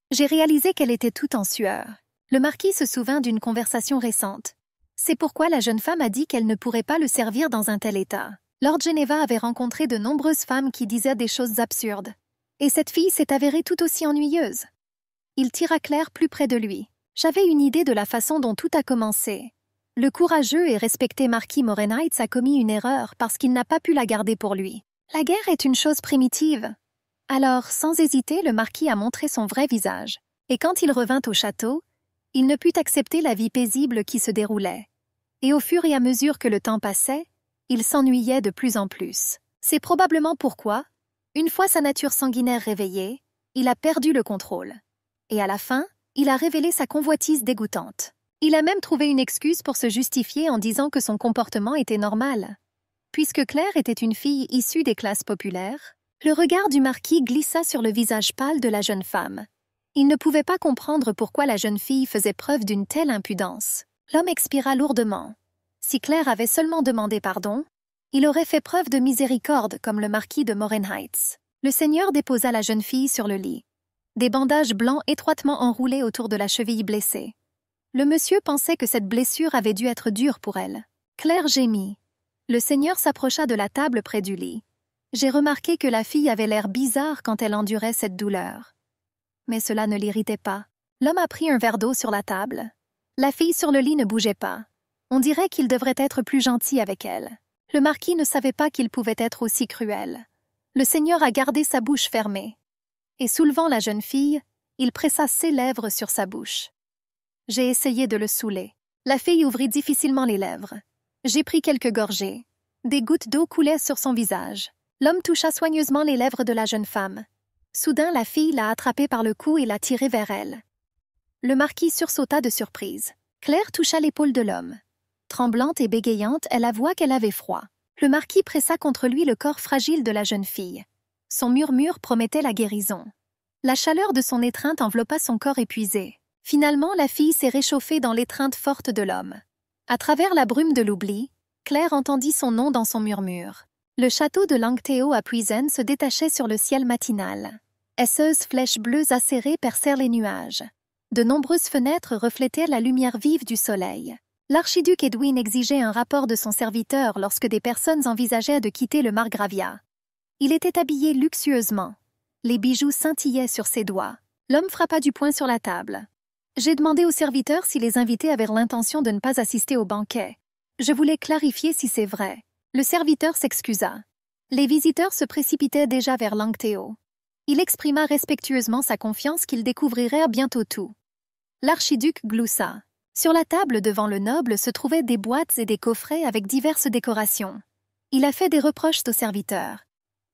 J'ai réalisé qu'elle était toute en sueur. Le marquis se souvint d'une conversation récente. C'est pourquoi la jeune femme a dit qu'elle ne pourrait pas le servir dans un tel état. Lord Geneva avait rencontré de nombreuses femmes qui disaient des choses absurdes. Et cette fille s'est avérée tout aussi ennuyeuse. Il tira Claire plus près de lui. J'avais une idée de la façon dont tout a commencé. Le courageux et respecté marquis Morenheitz a commis une erreur parce qu'il n'a pas pu la garder pour lui. La guerre est une chose primitive. Alors, sans hésiter, le marquis a montré son vrai visage. Et quand il revint au château, il ne put accepter la vie paisible qui se déroulait. Et au fur et à mesure que le temps passait, il s'ennuyait de plus en plus. C'est probablement pourquoi, une fois sa nature sanguinaire réveillée, il a perdu le contrôle. Et à la fin, il a révélé sa convoitise dégoûtante. Il a même trouvé une excuse pour se justifier en disant que son comportement était normal. Puisque Claire était une fille issue des classes populaires, le regard du marquis glissa sur le visage pâle de la jeune femme. Il ne pouvait pas comprendre pourquoi la jeune fille faisait preuve d'une telle impudence. L'homme expira lourdement. Si Claire avait seulement demandé pardon, il aurait fait preuve de miséricorde comme le marquis de Morenheitz. Le seigneur déposa la jeune fille sur le lit. Des bandages blancs étroitement enroulés autour de la cheville blessée. Le monsieur pensait que cette blessure avait dû être dure pour elle. Claire gémit. Le seigneur s'approcha de la table près du lit. J'ai remarqué que la fille avait l'air bizarre quand elle endurait cette douleur. Mais cela ne l'irritait pas. L'homme a pris un verre d'eau sur la table. La fille sur le lit ne bougeait pas. On dirait qu'il devrait être plus gentil avec elle. Le marquis ne savait pas qu'il pouvait être aussi cruel. Le seigneur a gardé sa bouche fermée. Et soulevant la jeune fille, il pressa ses lèvres sur sa bouche. J'ai essayé de le saouler. La fille ouvrit difficilement les lèvres. J'ai pris quelques gorgées. Des gouttes d'eau coulaient sur son visage. L'homme toucha soigneusement les lèvres de la jeune femme. Soudain, la fille l'a attrapé par le cou et l'a tiré vers elle. Le marquis sursauta de surprise. Claire toucha l'épaule de l'homme. Tremblante et bégayante, elle avoua qu'elle avait froid. Le marquis pressa contre lui le corps fragile de la jeune fille. Son murmure promettait la guérison. La chaleur de son étreinte enveloppa son corps épuisé. Finalement, la fille s'est réchauffée dans l'étreinte forte de l'homme. À travers la brume de l'oubli, Claire entendit son nom dans son murmure. Le château de Langthéo à Puisen se détachait sur le ciel matinal. Esseuses flèches bleues acérées percèrent les nuages. De nombreuses fenêtres reflétaient la lumière vive du soleil. L'archiduc Edwin exigeait un rapport de son serviteur lorsque des personnes envisageaient de quitter le Margravia. Il était habillé luxueusement. Les bijoux scintillaient sur ses doigts. L'homme frappa du poing sur la table. « J'ai demandé au serviteur si les invités avaient l'intention de ne pas assister au banquet. Je voulais clarifier si c'est vrai. » Le serviteur s'excusa. Les visiteurs se précipitaient déjà vers Langthéo. Il exprima respectueusement sa confiance qu'ils découvriraient bientôt tout. L'archiduc gloussa. Sur la table devant le noble se trouvaient des boîtes et des coffrets avec diverses décorations. Il a fait des reproches au serviteur.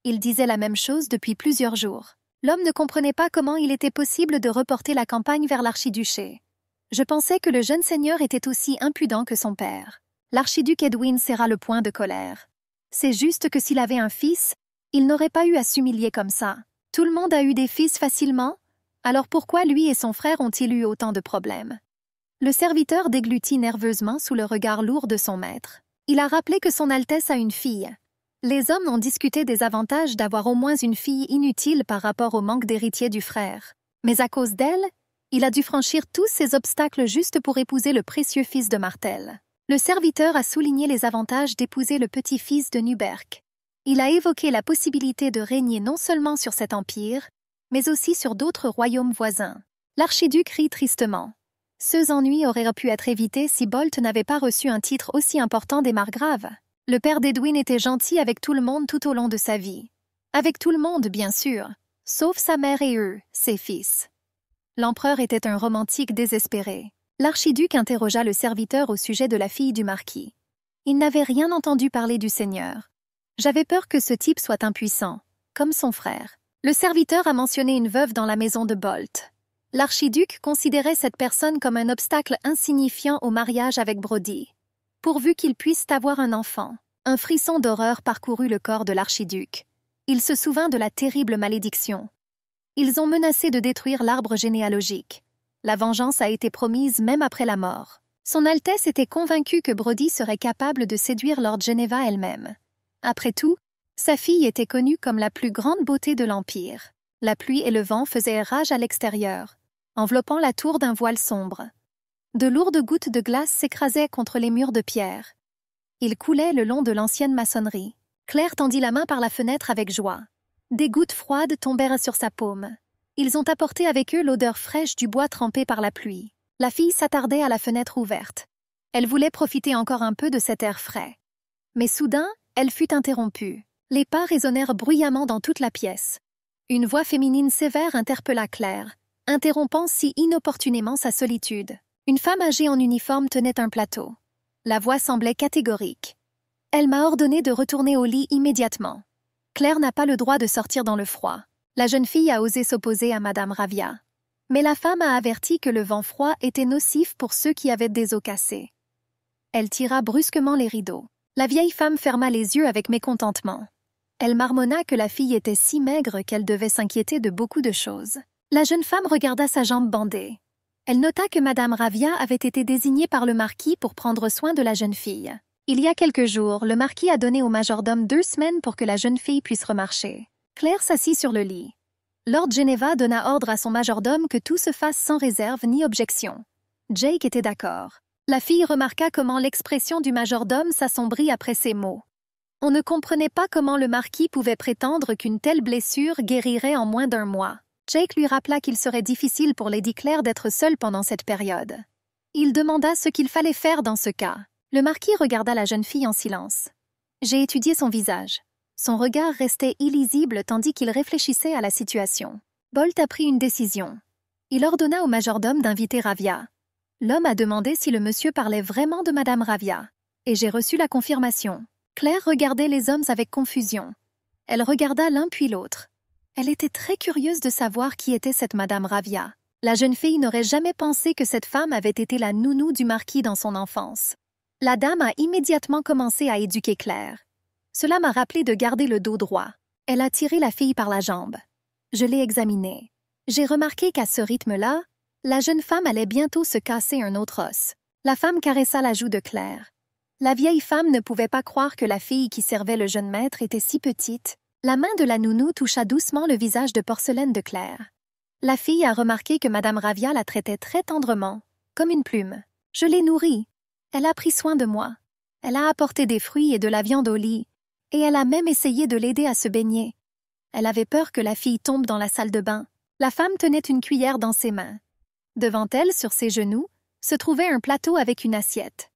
Il disait la même chose depuis plusieurs jours. L'homme ne comprenait pas comment il était possible de reporter la campagne vers l'archiduché. Je pensais que le jeune seigneur était aussi impudent que son père. L'archiduc Edwin serra le poing de colère. C'est juste que s'il avait un fils, il n'aurait pas eu à s'humilier comme ça. Tout le monde a eu des fils facilement, alors pourquoi lui et son frère ont-ils eu autant de problèmes? Le serviteur déglutit nerveusement sous le regard lourd de son maître. Il a rappelé que son Altesse a une fille. Les hommes ont discuté des avantages d'avoir au moins une fille inutile par rapport au manque d'héritiers du frère. Mais à cause d'elle, il a dû franchir tous ces obstacles juste pour épouser le précieux fils de Martel. Le serviteur a souligné les avantages d'épouser le petit-fils de Nuberk. Il a évoqué la possibilité de régner non seulement sur cet empire, mais aussi sur d'autres royaumes voisins. L'archiduc rit tristement. Ces ennuis auraient pu être évités si Bolt n'avait pas reçu un titre aussi important des margraves. Le père d'Edwin était gentil avec tout le monde tout au long de sa vie. Avec tout le monde, bien sûr, sauf sa mère et eux, ses fils. L'empereur était un romantique désespéré. L'archiduc interrogea le serviteur au sujet de la fille du marquis. Il n'avait rien entendu parler du seigneur. J'avais peur que ce type soit impuissant, comme son frère. Le serviteur a mentionné une veuve dans la maison de Bolt. L'archiduc considérait cette personne comme un obstacle insignifiant au mariage avec Brody. Pourvu qu'il puisse avoir un enfant. Un frisson d'horreur parcourut le corps de l'archiduc. Il se souvint de la terrible malédiction. Ils ont menacé de détruire l'arbre généalogique. La vengeance a été promise même après la mort. Son Altesse était convaincue que Brody serait capable de séduire Lord Geneva elle-même. Après tout, sa fille était connue comme la plus grande beauté de l'Empire. La pluie et le vent faisaient rage à l'extérieur, enveloppant la tour d'un voile sombre. De lourdes gouttes de glace s'écrasaient contre les murs de pierre. Ils coulaient le long de l'ancienne maçonnerie. Claire tendit la main par la fenêtre avec joie. Des gouttes froides tombèrent sur sa paume. Ils ont apporté avec eux l'odeur fraîche du bois trempé par la pluie. La fille s'attardait à la fenêtre ouverte. Elle voulait profiter encore un peu de cet air frais. Mais soudain, elle fut interrompue. Les pas résonnèrent bruyamment dans toute la pièce. Une voix féminine sévère interpella Claire, interrompant si inopportunément sa solitude. Une femme âgée en uniforme tenait un plateau. La voix semblait catégorique. « Elle m'a ordonné de retourner au lit immédiatement. Claire n'a pas le droit de sortir dans le froid. » La jeune fille a osé s'opposer à Madame Ravia. Mais la femme a averti que le vent froid était nocif pour ceux qui avaient des os cassés. Elle tira brusquement les rideaux. La vieille femme ferma les yeux avec mécontentement. Elle marmonna que la fille était si maigre qu'elle devait s'inquiéter de beaucoup de choses. La jeune femme regarda sa jambe bandée. Elle nota que Madame Ravia avait été désignée par le marquis pour prendre soin de la jeune fille. Il y a quelques jours, le marquis a donné au majordome 2 semaines pour que la jeune fille puisse remarcher. Claire s'assit sur le lit. Lord Geneva donna ordre à son majordome que tout se fasse sans réserve ni objection. Jake était d'accord. La fille remarqua comment l'expression du majordome s'assombrit après ces mots. On ne comprenait pas comment le marquis pouvait prétendre qu'une telle blessure guérirait en moins d'1 mois. Jake lui rappela qu'il serait difficile pour Lady Claire d'être seule pendant cette période. Il demanda ce qu'il fallait faire dans ce cas. Le marquis regarda la jeune fille en silence. J'ai étudié son visage. Son regard restait illisible tandis qu'il réfléchissait à la situation. Bolt a pris une décision. Il ordonna au majordome d'inviter Ravia. L'homme a demandé si le monsieur parlait vraiment de Madame Ravia. Et j'ai reçu la confirmation. Claire regardait les hommes avec confusion. Elle regarda l'un puis l'autre. Elle était très curieuse de savoir qui était cette Madame Ravia. La jeune fille n'aurait jamais pensé que cette femme avait été la nounou du marquis dans son enfance. La dame a immédiatement commencé à éduquer Claire. Cela m'a rappelé de garder le dos droit. Elle a tiré la fille par la jambe. Je l'ai examinée. J'ai remarqué qu'à ce rythme-là, la jeune femme allait bientôt se casser un autre os. La femme caressa la joue de Claire. La vieille femme ne pouvait pas croire que la fille qui servait le jeune maître était si petite. La main de la nounou toucha doucement le visage de porcelaine de Claire. La fille a remarqué que Madame Ravia la traitait très tendrement, comme une plume. Je l'ai nourrie. Elle a pris soin de moi. Elle a apporté des fruits et de la viande au lit, et elle a même essayé de l'aider à se baigner. Elle avait peur que la fille tombe dans la salle de bain. La femme tenait une cuillère dans ses mains. Devant elle, sur ses genoux, se trouvait un plateau avec une assiette.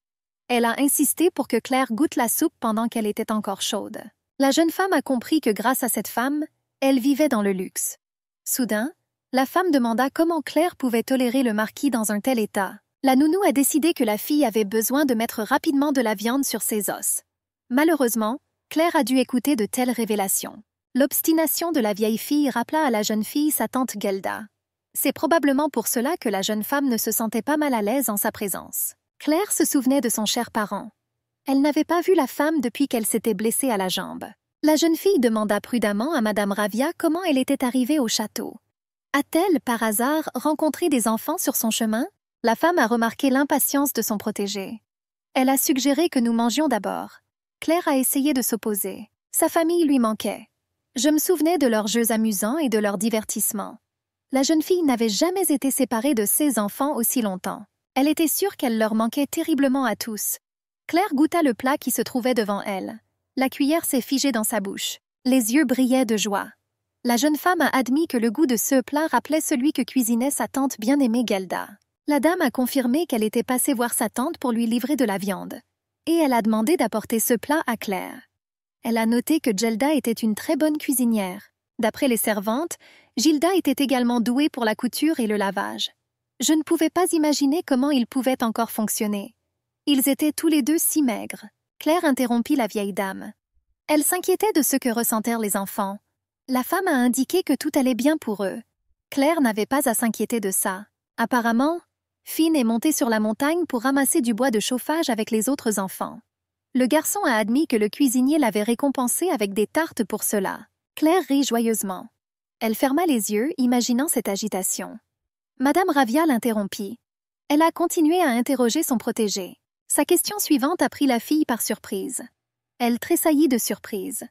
Elle a insisté pour que Claire goûte la soupe pendant qu'elle était encore chaude. La jeune femme a compris que grâce à cette femme, elle vivait dans le luxe. Soudain, la femme demanda comment Claire pouvait tolérer le marquis dans un tel état. La nounou a décidé que la fille avait besoin de mettre rapidement de la viande sur ses os. Malheureusement, Claire a dû écouter de telles révélations. L'obstination de la vieille fille rappela à la jeune fille sa tante Gelda. C'est probablement pour cela que la jeune femme ne se sentait pas mal à l'aise en sa présence. Claire se souvenait de son cher parent. Elle n'avait pas vu la femme depuis qu'elle s'était blessée à la jambe. La jeune fille demanda prudemment à Madame Ravia comment elle était arrivée au château. A-t-elle, par hasard, rencontré des enfants sur son chemin? La femme a remarqué l'impatience de son protégé. Elle a suggéré que nous mangions d'abord. Claire a essayé de s'opposer. Sa famille lui manquait. Je me souvenais de leurs jeux amusants et de leurs divertissements. La jeune fille n'avait jamais été séparée de ses enfants aussi longtemps. Elle était sûre qu'elle leur manquait terriblement à tous. Claire goûta le plat qui se trouvait devant elle. La cuillère s'est figée dans sa bouche. Les yeux brillaient de joie. La jeune femme a admis que le goût de ce plat rappelait celui que cuisinait sa tante bien-aimée Gelda. La dame a confirmé qu'elle était passée voir sa tante pour lui livrer de la viande. Et elle a demandé d'apporter ce plat à Claire. Elle a noté que Gelda était une très bonne cuisinière. D'après les servantes, Gilda était également douée pour la couture et le lavage. Je ne pouvais pas imaginer comment ils pouvaient encore fonctionner. Ils étaient tous les deux si maigres. Claire interrompit la vieille dame. Elle s'inquiétait de ce que ressentèrent les enfants. La femme a indiqué que tout allait bien pour eux. Claire n'avait pas à s'inquiéter de ça. Apparemment, Finn est montée sur la montagne pour ramasser du bois de chauffage avec les autres enfants. Le garçon a admis que le cuisinier l'avait récompensé avec des tartes pour cela. Claire rit joyeusement. Elle ferma les yeux, imaginant cette agitation. Madame Ravia l'interrompit. Elle a continué à interroger son protégé. Sa question suivante a pris la fille par surprise. Elle tressaillit de surprise.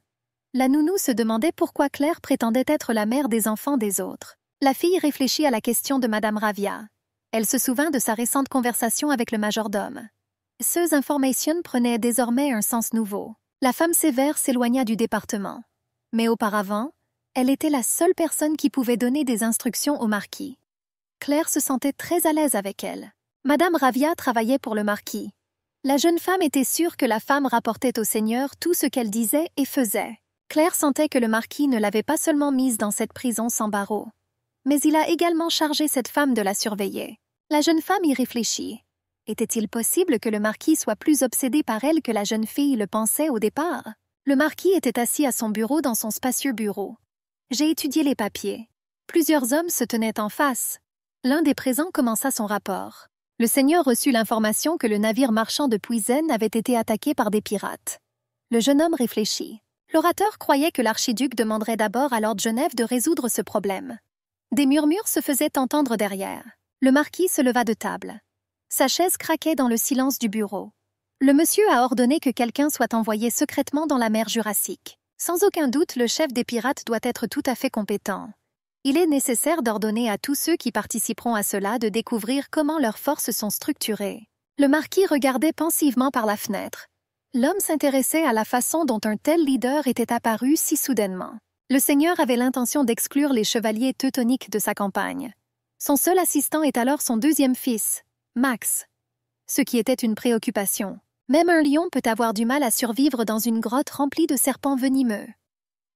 La nounou se demandait pourquoi Claire prétendait être la mère des enfants des autres. La fille réfléchit à la question de Madame Ravia. Elle se souvint de sa récente conversation avec le majordome. Ces informations prenaient désormais un sens nouveau. La femme sévère s'éloigna du département. Mais auparavant, elle était la seule personne qui pouvait donner des instructions au marquis. Claire se sentait très à l'aise avec elle. Madame Ravia travaillait pour le marquis. La jeune femme était sûre que la femme rapportait au Seigneur tout ce qu'elle disait et faisait. Claire sentait que le marquis ne l'avait pas seulement mise dans cette prison sans barreaux, mais il a également chargé cette femme de la surveiller. La jeune femme y réfléchit. Était-il possible que le marquis soit plus obsédé par elle que la jeune fille le pensait au départ? Le marquis était assis à son bureau dans son spacieux bureau. J'ai étudié les papiers. Plusieurs hommes se tenaient en face. L'un des présents commença son rapport. Le Seigneur reçut l'information que le navire marchand de Puisen avait été attaqué par des pirates. Le jeune homme réfléchit. L'orateur croyait que l'archiduc demanderait d'abord à Lord Genève de résoudre ce problème. Des murmures se faisaient entendre derrière. Le marquis se leva de table. Sa chaise craquait dans le silence du bureau. Le monsieur a ordonné que quelqu'un soit envoyé secrètement dans la mer Jurassique. Sans aucun doute, le chef des pirates doit être tout à fait compétent. Il est nécessaire d'ordonner à tous ceux qui participeront à cela de découvrir comment leurs forces sont structurées. Le marquis regardait pensivement par la fenêtre. L'homme s'intéressait à la façon dont un tel leader était apparu si soudainement. Le seigneur avait l'intention d'exclure les chevaliers teutoniques de sa campagne. Son seul assistant est alors son deuxième fils, Max. Ce qui était une préoccupation. Même un lion peut avoir du mal à survivre dans une grotte remplie de serpents venimeux.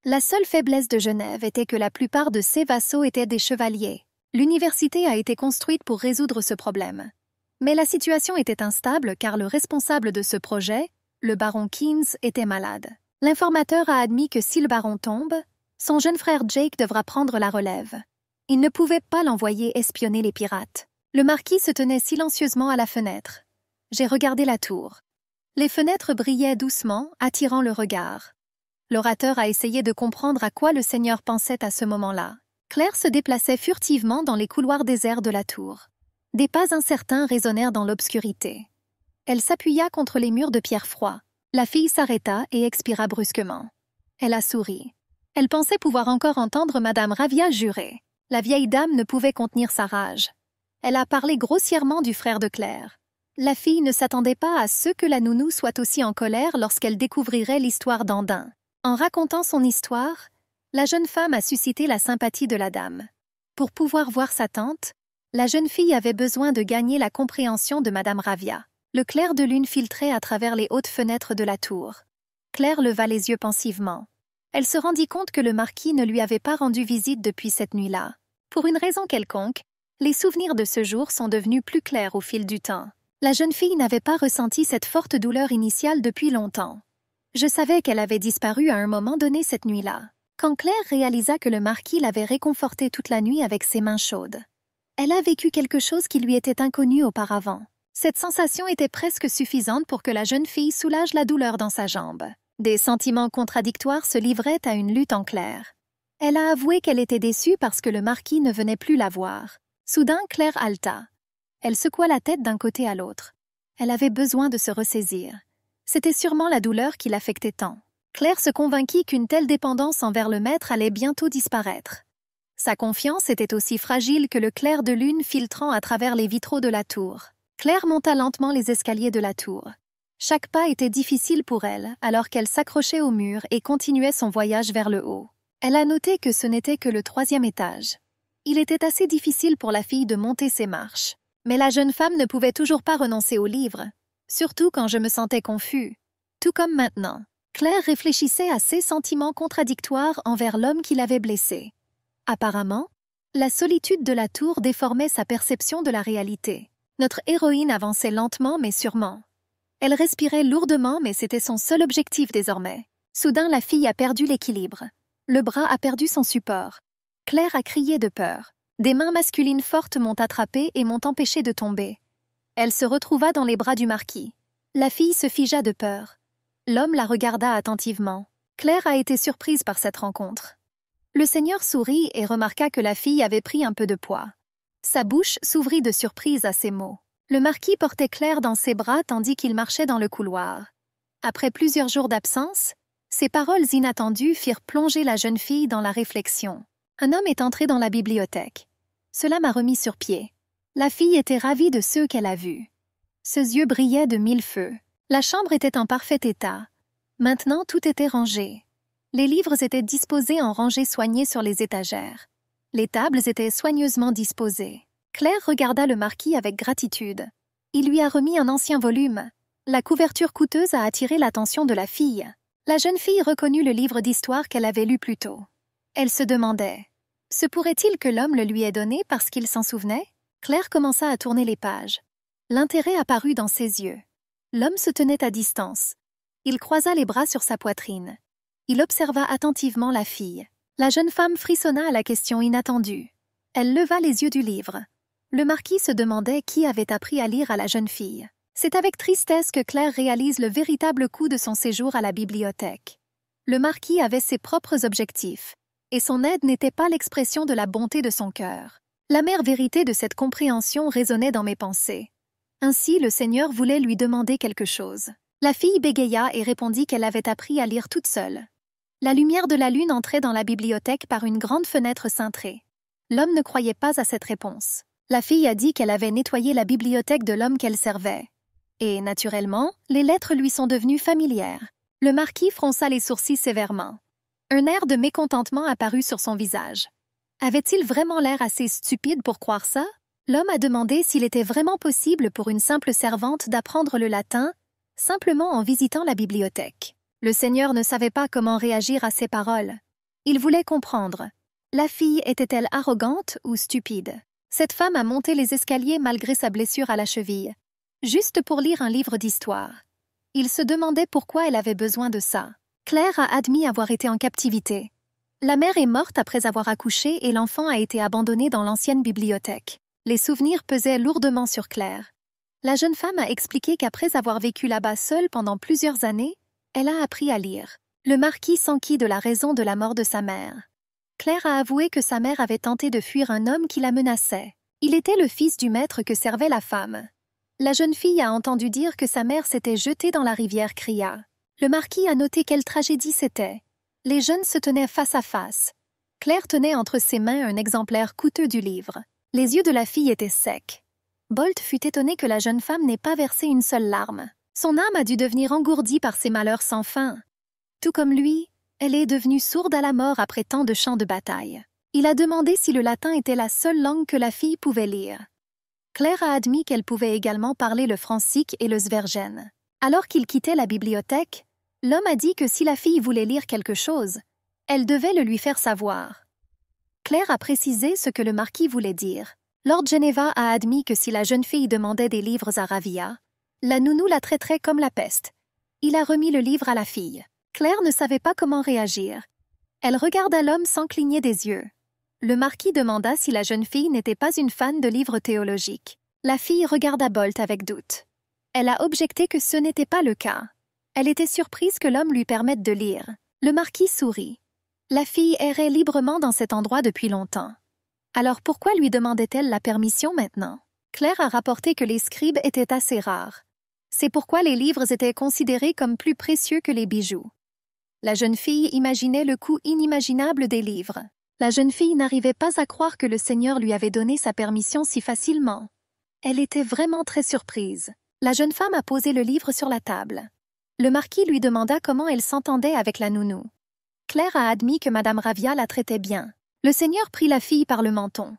La seule faiblesse de Genève était que la plupart de ses vassaux étaient des chevaliers. L'université a été construite pour résoudre ce problème. Mais la situation était instable car le responsable de ce projet, le baron Keynes, était malade. L'informateur a admis que si le baron tombe, son jeune frère Jake devra prendre la relève. Il ne pouvait pas l'envoyer espionner les pirates. Le marquis se tenait silencieusement à la fenêtre. J'ai regardé la tour. Les fenêtres brillaient doucement, attirant le regard. L'orateur a essayé de comprendre à quoi le Seigneur pensait à ce moment-là. Claire se déplaçait furtivement dans les couloirs déserts de la tour. Des pas incertains résonnèrent dans l'obscurité. Elle s'appuya contre les murs de pierre froid. La fille s'arrêta et expira brusquement. Elle a souri. Elle pensait pouvoir encore entendre Madame Ravia jurer. La vieille dame ne pouvait contenir sa rage. Elle a parlé grossièrement du frère de Claire. La fille ne s'attendait pas à ce que la nounou soit aussi en colère lorsqu'elle découvrirait l'histoire d'Andin. En racontant son histoire, la jeune femme a suscité la sympathie de la dame. Pour pouvoir voir sa tante, la jeune fille avait besoin de gagner la compréhension de Madame Ravia. Le clair de lune filtrait à travers les hautes fenêtres de la tour. Claire leva les yeux pensivement. Elle se rendit compte que le marquis ne lui avait pas rendu visite depuis cette nuit-là. Pour une raison quelconque, les souvenirs de ce jour sont devenus plus clairs au fil du temps. La jeune fille n'avait pas ressenti cette forte douleur initiale depuis longtemps. Je savais qu'elle avait disparu à un moment donné cette nuit-là. Quand Claire réalisa que le marquis l'avait réconfortée toute la nuit avec ses mains chaudes. Elle a vécu quelque chose qui lui était inconnu auparavant. Cette sensation était presque suffisante pour que la jeune fille soulage la douleur dans sa jambe. Des sentiments contradictoires se livraient à une lutte en Claire. Elle a avoué qu'elle était déçue parce que le marquis ne venait plus la voir. Soudain, Claire halta. Elle secoua la tête d'un côté à l'autre. Elle avait besoin de se ressaisir. C'était sûrement la douleur qui l'affectait tant. Claire se convainquit qu'une telle dépendance envers le maître allait bientôt disparaître. Sa confiance était aussi fragile que le clair de lune filtrant à travers les vitraux de la tour. Claire monta lentement les escaliers de la tour. Chaque pas était difficile pour elle, alors qu'elle s'accrochait au mur et continuait son voyage vers le haut. Elle a noté que ce n'était que le 3e étage. Il était assez difficile pour la fille de monter ses marches. Mais la jeune femme ne pouvait toujours pas renoncer au livre, surtout quand je me sentais confus. Tout comme maintenant, Claire réfléchissait à ses sentiments contradictoires envers l'homme qui l'avait blessée. Apparemment, la solitude de la tour déformait sa perception de la réalité. Notre héroïne avançait lentement mais sûrement. Elle respirait lourdement mais c'était son seul objectif désormais. Soudain, la fille a perdu l'équilibre. Le bras a perdu son support. Claire a crié de peur. Des mains masculines fortes m'ont attrapée et m'ont empêchée de tomber. Elle se retrouva dans les bras du marquis. La fille se figea de peur. L'homme la regarda attentivement. Claire a été surprise par cette rencontre. Le seigneur sourit et remarqua que la fille avait pris un peu de poids. Sa bouche s'ouvrit de surprise à ces mots. Le marquis portait Claire dans ses bras tandis qu'il marchait dans le couloir. Après plusieurs jours d'absence, ces paroles inattendues firent plonger la jeune fille dans la réflexion. Un homme est entré dans la bibliothèque. Cela m'a remis sur pied. La fille était ravie de ceux qu'elle a vus. Ses yeux brillaient de 1000 feux. La chambre était en parfait état. Maintenant, tout était rangé. Les livres étaient disposés en rangées soignées sur les étagères. Les tables étaient soigneusement disposées. Claire regarda le marquis avec gratitude. Il lui a remis un ancien volume. La couverture coûteuse a attiré l'attention de la fille. La jeune fille reconnut le livre d'histoire qu'elle avait lu plus tôt. Elle se demandait, se pourrait-il que l'homme le lui ait donné parce qu'il s'en souvenait? Claire commença à tourner les pages. L'intérêt apparut dans ses yeux. L'homme se tenait à distance. Il croisa les bras sur sa poitrine. Il observa attentivement la fille. La jeune femme frissonna à la question inattendue. Elle leva les yeux du livre. Le marquis se demandait qui avait appris à lire à la jeune fille. C'est avec tristesse que Claire réalise le véritable coût de son séjour à la bibliothèque. Le marquis avait ses propres objectifs, et son aide n'était pas l'expression de la bonté de son cœur. L'amère vérité de cette compréhension résonnait dans mes pensées. Ainsi, le Seigneur voulait lui demander quelque chose. La fille bégaya et répondit qu'elle avait appris à lire toute seule. La lumière de la lune entrait dans la bibliothèque par une grande fenêtre cintrée. L'homme ne croyait pas à cette réponse. La fille a dit qu'elle avait nettoyé la bibliothèque de l'homme qu'elle servait. Et, naturellement, les lettres lui sont devenues familières. Le marquis fronça les sourcils sévèrement. Un air de mécontentement apparut sur son visage. Avait-il vraiment l'air assez stupide pour croire ça? L'homme a demandé s'il était vraiment possible pour une simple servante d'apprendre le latin, simplement en visitant la bibliothèque. Le Seigneur ne savait pas comment réagir à ces paroles. Il voulait comprendre. La fille était-elle arrogante ou stupide? Cette femme a monté les escaliers malgré sa blessure à la cheville, juste pour lire un livre d'histoire. Il se demandait pourquoi elle avait besoin de ça. Claire a admis avoir été en captivité. La mère est morte après avoir accouché et l'enfant a été abandonné dans l'ancienne bibliothèque. Les souvenirs pesaient lourdement sur Claire. La jeune femme a expliqué qu'après avoir vécu là-bas seule pendant plusieurs années, elle a appris à lire. Le marquis s'enquit de la raison de la mort de sa mère. Claire a avoué que sa mère avait tenté de fuir un homme qui la menaçait. Il était le fils du maître que servait la femme. La jeune fille a entendu dire que sa mère s'était jetée dans la rivière Cria. Le marquis a noté quelle tragédie c'était. Les jeunes se tenaient face à face. Claire tenait entre ses mains un exemplaire coûteux du livre. Les yeux de la fille étaient secs. Bolt fut étonné que la jeune femme n'ait pas versé une seule larme. Son âme a dû devenir engourdie par ses malheurs sans fin. Tout comme lui, elle est devenue sourde à la mort après tant de champs de bataille. Il a demandé si le latin était la seule langue que la fille pouvait lire. Claire a admis qu'elle pouvait également parler le francique et le svergène. Alors qu'il quittait la bibliothèque, l'homme a dit que si la fille voulait lire quelque chose, elle devait le lui faire savoir. Claire a précisé ce que le marquis voulait dire. Lord Geneva a admis que si la jeune fille demandait des livres à Ravia, la nounou la traiterait comme la peste. Il a remis le livre à la fille. Claire ne savait pas comment réagir. Elle regarda l'homme sans cligner des yeux. Le marquis demanda si la jeune fille n'était pas une fan de livres théologiques. La fille regarda Bolt avec doute. Elle a objecté que ce n'était pas le cas. Elle était surprise que l'homme lui permette de lire. Le marquis sourit. La fille errait librement dans cet endroit depuis longtemps. Alors pourquoi lui demandait-elle la permission maintenant? Claire a rapporté que les scribes étaient assez rares. C'est pourquoi les livres étaient considérés comme plus précieux que les bijoux. La jeune fille imaginait le coût inimaginable des livres. La jeune fille n'arrivait pas à croire que le Seigneur lui avait donné sa permission si facilement. Elle était vraiment très surprise. La jeune femme a posé le livre sur la table. Le marquis lui demanda comment elle s'entendait avec la nounou. Claire a admis que Madame Ravia la traitait bien. Le Seigneur prit la fille par le menton.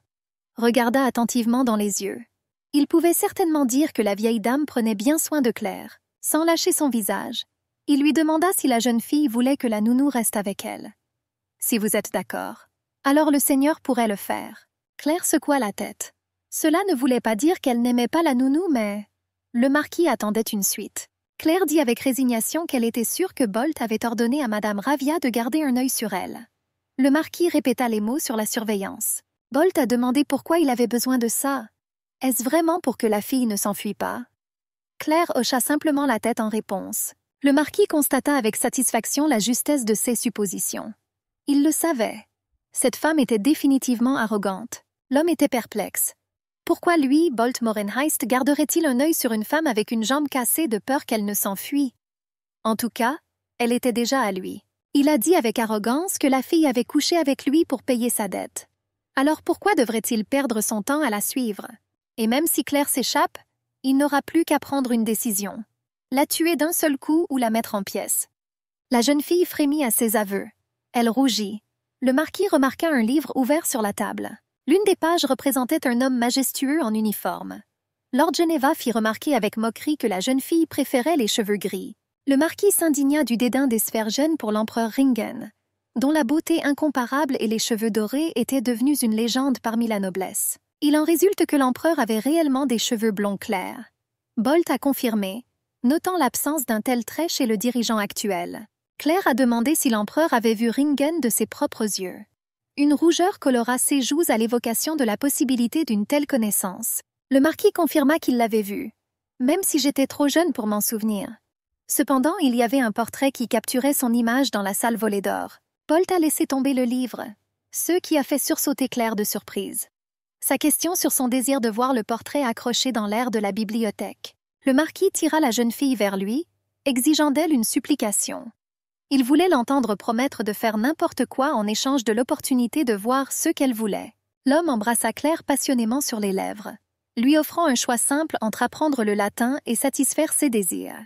Regarda attentivement dans les yeux. Il pouvait certainement dire que la vieille dame prenait bien soin de Claire, sans lâcher son visage. Il lui demanda si la jeune fille voulait que la nounou reste avec elle. « Si vous êtes d'accord, alors le Seigneur pourrait le faire. » Claire secoua la tête. Cela ne voulait pas dire qu'elle n'aimait pas la nounou, mais... Le marquis attendait une suite. Claire dit avec résignation qu'elle était sûre que Bolt avait ordonné à Madame Ravia de garder un œil sur elle. Le marquis répéta les mots sur la surveillance. Bolt a demandé pourquoi il avait besoin de ça. Est-ce vraiment pour que la fille ne s'enfuit pas? Claire hocha simplement la tête en réponse. Le marquis constata avec satisfaction la justesse de ses suppositions. Il le savait. Cette femme était définitivement arrogante. L'homme était perplexe. Pourquoi lui, Bolt Morenheist, garderait-il un œil sur une femme avec une jambe cassée de peur qu'elle ne s'enfuit? En tout cas, elle était déjà à lui. Il a dit avec arrogance que la fille avait couché avec lui pour payer sa dette. Alors pourquoi devrait-il perdre son temps à la suivre? Et même si Claire s'échappe, il n'aura plus qu'à prendre une décision. La tuer d'un seul coup ou la mettre en pièces. La jeune fille frémit à ses aveux. Elle rougit. Le marquis remarqua un livre ouvert sur la table. L'une des pages représentait un homme majestueux en uniforme. Lord Geneva fit remarquer avec moquerie que la jeune fille préférait les cheveux gris. Le marquis s'indigna du dédain des Svergènes pour l'empereur Ringen, dont la beauté incomparable et les cheveux dorés étaient devenus une légende parmi la noblesse. Il en résulte que l'empereur avait réellement des cheveux blonds clairs. Bolt a confirmé, notant l'absence d'un tel trait chez le dirigeant actuel. Claire a demandé si l'empereur avait vu Ringen de ses propres yeux. Une rougeur colora ses joues à l'évocation de la possibilité d'une telle connaissance. Le marquis confirma qu'il l'avait vu, même si j'étais trop jeune pour m'en souvenir. Cependant, il y avait un portrait qui capturait son image dans la salle volée d'or. Bolt a laissé tomber le livre, ce qui a fait sursauter Claire de surprise. Sa question sur son désir de voir le portrait accroché dans l'air de la bibliothèque. Le marquis tira la jeune fille vers lui, exigeant d'elle une supplication. Il voulait l'entendre promettre de faire n'importe quoi en échange de l'opportunité de voir ce qu'elle voulait. L'homme embrassa Claire passionnément sur les lèvres, lui offrant un choix simple entre apprendre le latin et satisfaire ses désirs.